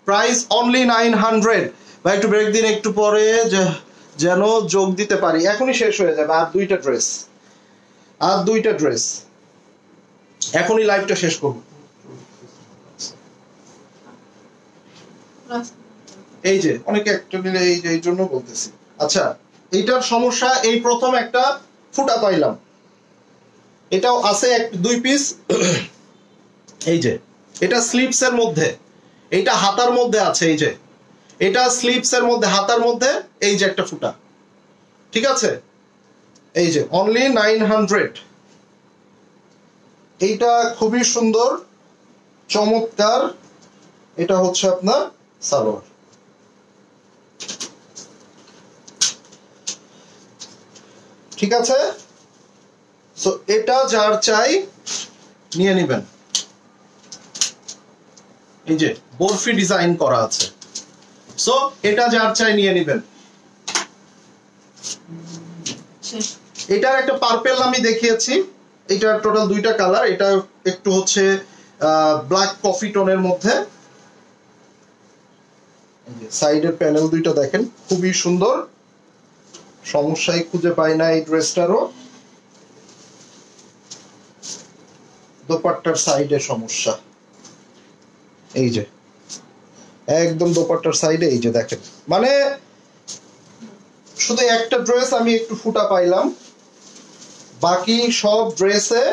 [SPEAKER 1] price only 900। ভাই একটু ব্রেক দিন, একটু পরে যেন যোগ দিতে পারি, এখনই শেষ হয়ে যাবে। আর 2টা ড্রেস, আর 2টা ড্রেস, এখনই লাইভটা শেষ করব। এই যে অনেকে একটা নিলে, এই যে এই জন্য বলতেছি। আচ্ছা, এইটার সমস্যা, এই প্রথম একটা ফুটা পাইলাম, এটাও আছে 2 পিস। এই যে এটা স্লিপস এর মধ্যে, এটা হাতার মধ্যে আছে, এই যে এটা স্লিপস এর মধ্যে, হাতার মধ্যে এই যে একটা ফুটা, ঠিক আছে? এই যে অনলি 900। এইটা খুবই সুন্দর, চমৎকার। এটা হচ্ছে আপনার সালোয়ার। ঠিক আছে, সো এটা যার চাই নিয়ে নেবেন। এই যে বরফি ডিজাইন করা আছে, সো এটা যার চাই নিয়ে নেবেন। এটার একটা পার্পেল আমি দেখিয়েছি, এটা টোটাল 2টা কালার। এটা একটু হচ্ছে ব্ল্যাক কফি টোনের মধ্যে। সাইডের প্যানেল 2টা দেখেন, খুবই সুন্দর, সমস্যাই খুঁজে পাই না এই ড্রেসটারও। দোপাট্টার সাইডে সমস্যা, এই যে একদম দোপাট্টার সাইডে, এই যে দেখেন, মানে শুধু একটা ড্রেস আমি একটু ফুটা পাইলাম, বাকি সব ড্রেসে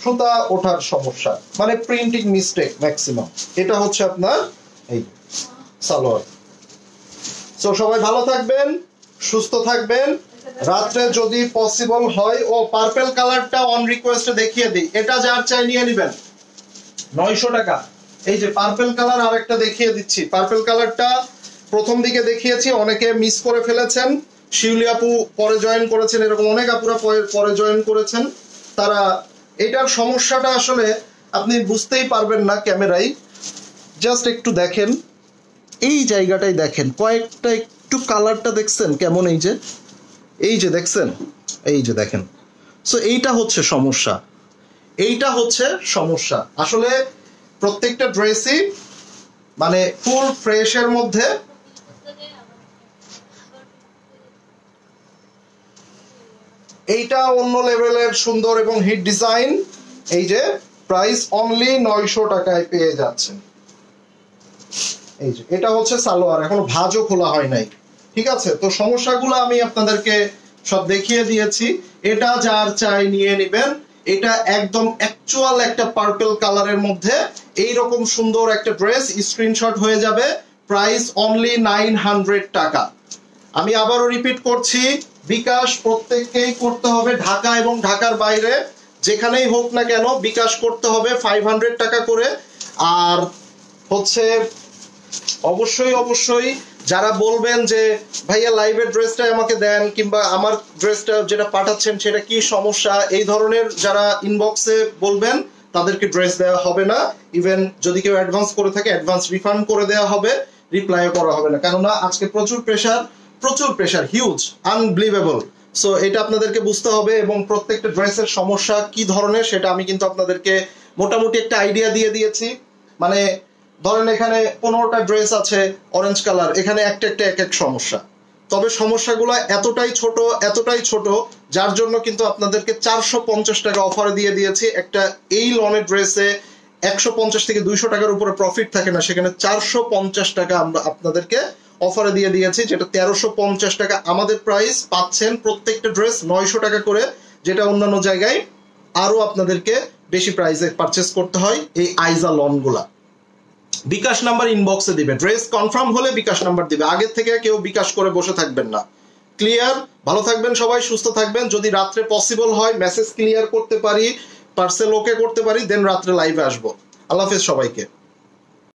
[SPEAKER 1] সুতা ওঠার সমস্যা, মানে প্রিন্টিং মিস্টেক ম্যাক্সিমাম। এটা হচ্ছে আপনার এই সালোয়ার। সো সবাই ভালো থাকবেন, সুস্থ থাকবেন। রাত্রে যদি পসিবল হয়, ও পার্পল কালারটা অন রিকোয়েস্টে দেখিয়ে দিই, এটা যার চাই নিয়ে নেবেন, 900 টাকা। এই যে পার্পল কালার আরেকটা দেখিয়ে দিচ্ছি, পার্পল কালারটা প্রথম দিকে দেখিয়েছি, অনেকে মিস করে ফেলেছেন। শিউলি আপু পরে জয়েন করেছেন, এরকম অনেক আপুরা পরে জয়েন করেছেন। তারা এটার সমস্যাটা আসলে আপনি বুঝতেই পারবেন না ক্যামেরায়, জাস্ট একটু দেখেন। এই জায়গাটাই দেখেন, কয়েকটা একটু কালারটা দেখছেন কেমন, এই যে দেখছেন, এই যে দেখেন। সো এইটা হচ্ছে সমস্যা, এইটা হচ্ছে সমস্যা। আসলে প্রত্যেকটা ড্রেসই মানে ফুল ফ্রেশের মধ্যে এইটা অন্য লেভেলের সুন্দর এবং হিট ডিজাইন। এই যে প্রাইস অনলি 900 টাকায় পেয়ে যাচ্ছেন। এই যে এটা হচ্ছে সালোয়ার, এখনো ভাঁজও খোলা হয় নাই, ঠিক আছে? তো সমস্যাগুলো আমি আপনাদেরকে সব দেখিয়ে দিয়েছি। এটা যার চাই নিয়ে নেবেন। এটা একদম অ্যাকচুয়াল একটা পার্পল কালারের মধ্যে এইরকম সুন্দর একটা ড্রেস, স্ক্রিনশট হয়ে যাবে। প্রাইস অনলি 900 টাকা। আমি আবারও রিপিট করছি, বিকাশ প্রত্যেককেই করতে হবে, ঢাকা এবং ঢাকার বাইরে যেখানেই হোক না কেন বিকাশ করতে হবে 500 টাকা করে। আর হচ্ছে অবশ্যই অবশ্যই যারা বলবেন যে ভাইয়া লাইভের ড্রেসটা আমাকে দেন, কিংবা আমার ড্রেসটা যেটা পাঠাচ্ছেন সেটা কি সমস্যা, এই ধরনের যারা ইনবক্সে বলবেন তাদেরকে ড্রেস দেওয়া হবে না। ইভেন যদি কেউ অ্যাডভান্স করে থাকে অ্যাডভান্স রিফান্ড করে দেওয়া হবে, রিপ্লাই করা হবে না। কেননা আজকে প্রচুর প্রেশার, হিউজ, আনবিলিভেবল। সো এটা আপনাদেরকে বুঝতে হবে, এবং প্রত্যেকটা ড্রেসের সমস্যা কি ধরনের সেটা আমি কিন্তু আপনাদেরকে মোটামুটি একটা আইডিয়া দিয়ে দিয়েছি। মানে ধরেন এখানে 15টা ড্রেস আছে অরেঞ্জ কালার, এখানে একটা একটা এক এক সমস্যা। তবে সমস্যাগুলো এতটাই ছোট যার জন্য কিন্তু আপনাদেরকে 450 টাকা অফারে দিয়ে দিয়েছি। একটা এই লনের ড্রেসে 150 থেকে 200 টাকার উপরে প্রফিট থাকে না, সেখানে 450 টাকা আমরা আপনাদেরকে অফারে দিয়ে দিয়েছি, যেটা 1350 টাকা আমাদের প্রাইস। পাচ্ছেন প্রত্যেকটা ড্রেস 900 টাকা করে, যেটা অন্যান্য জায়গায় আরো আপনাদেরকে বেশি প্রাইসে পারচেস করতে হয় এই আইজা লনগুলা। বিকাশ নাম্বার ইনবক্সে দিবে, ড্রেস কনফার্ম হলে বিকাশ নাম্বার দিবে, আগের থেকে কেউ বিকাশ করে বসে থাকবেন না। ক্লিয়ার? ভালো থাকবেন সবাই, সুস্থ থাকবেন। যদি রাত্রে পসিবল হয় মেসেজ ক্লিয়ার করতে পারি, পার্সেল ওকে করতে পারি, দেন রাত্রে লাইভে আসবো। আল্লাহ হাফেজ সবাইকে।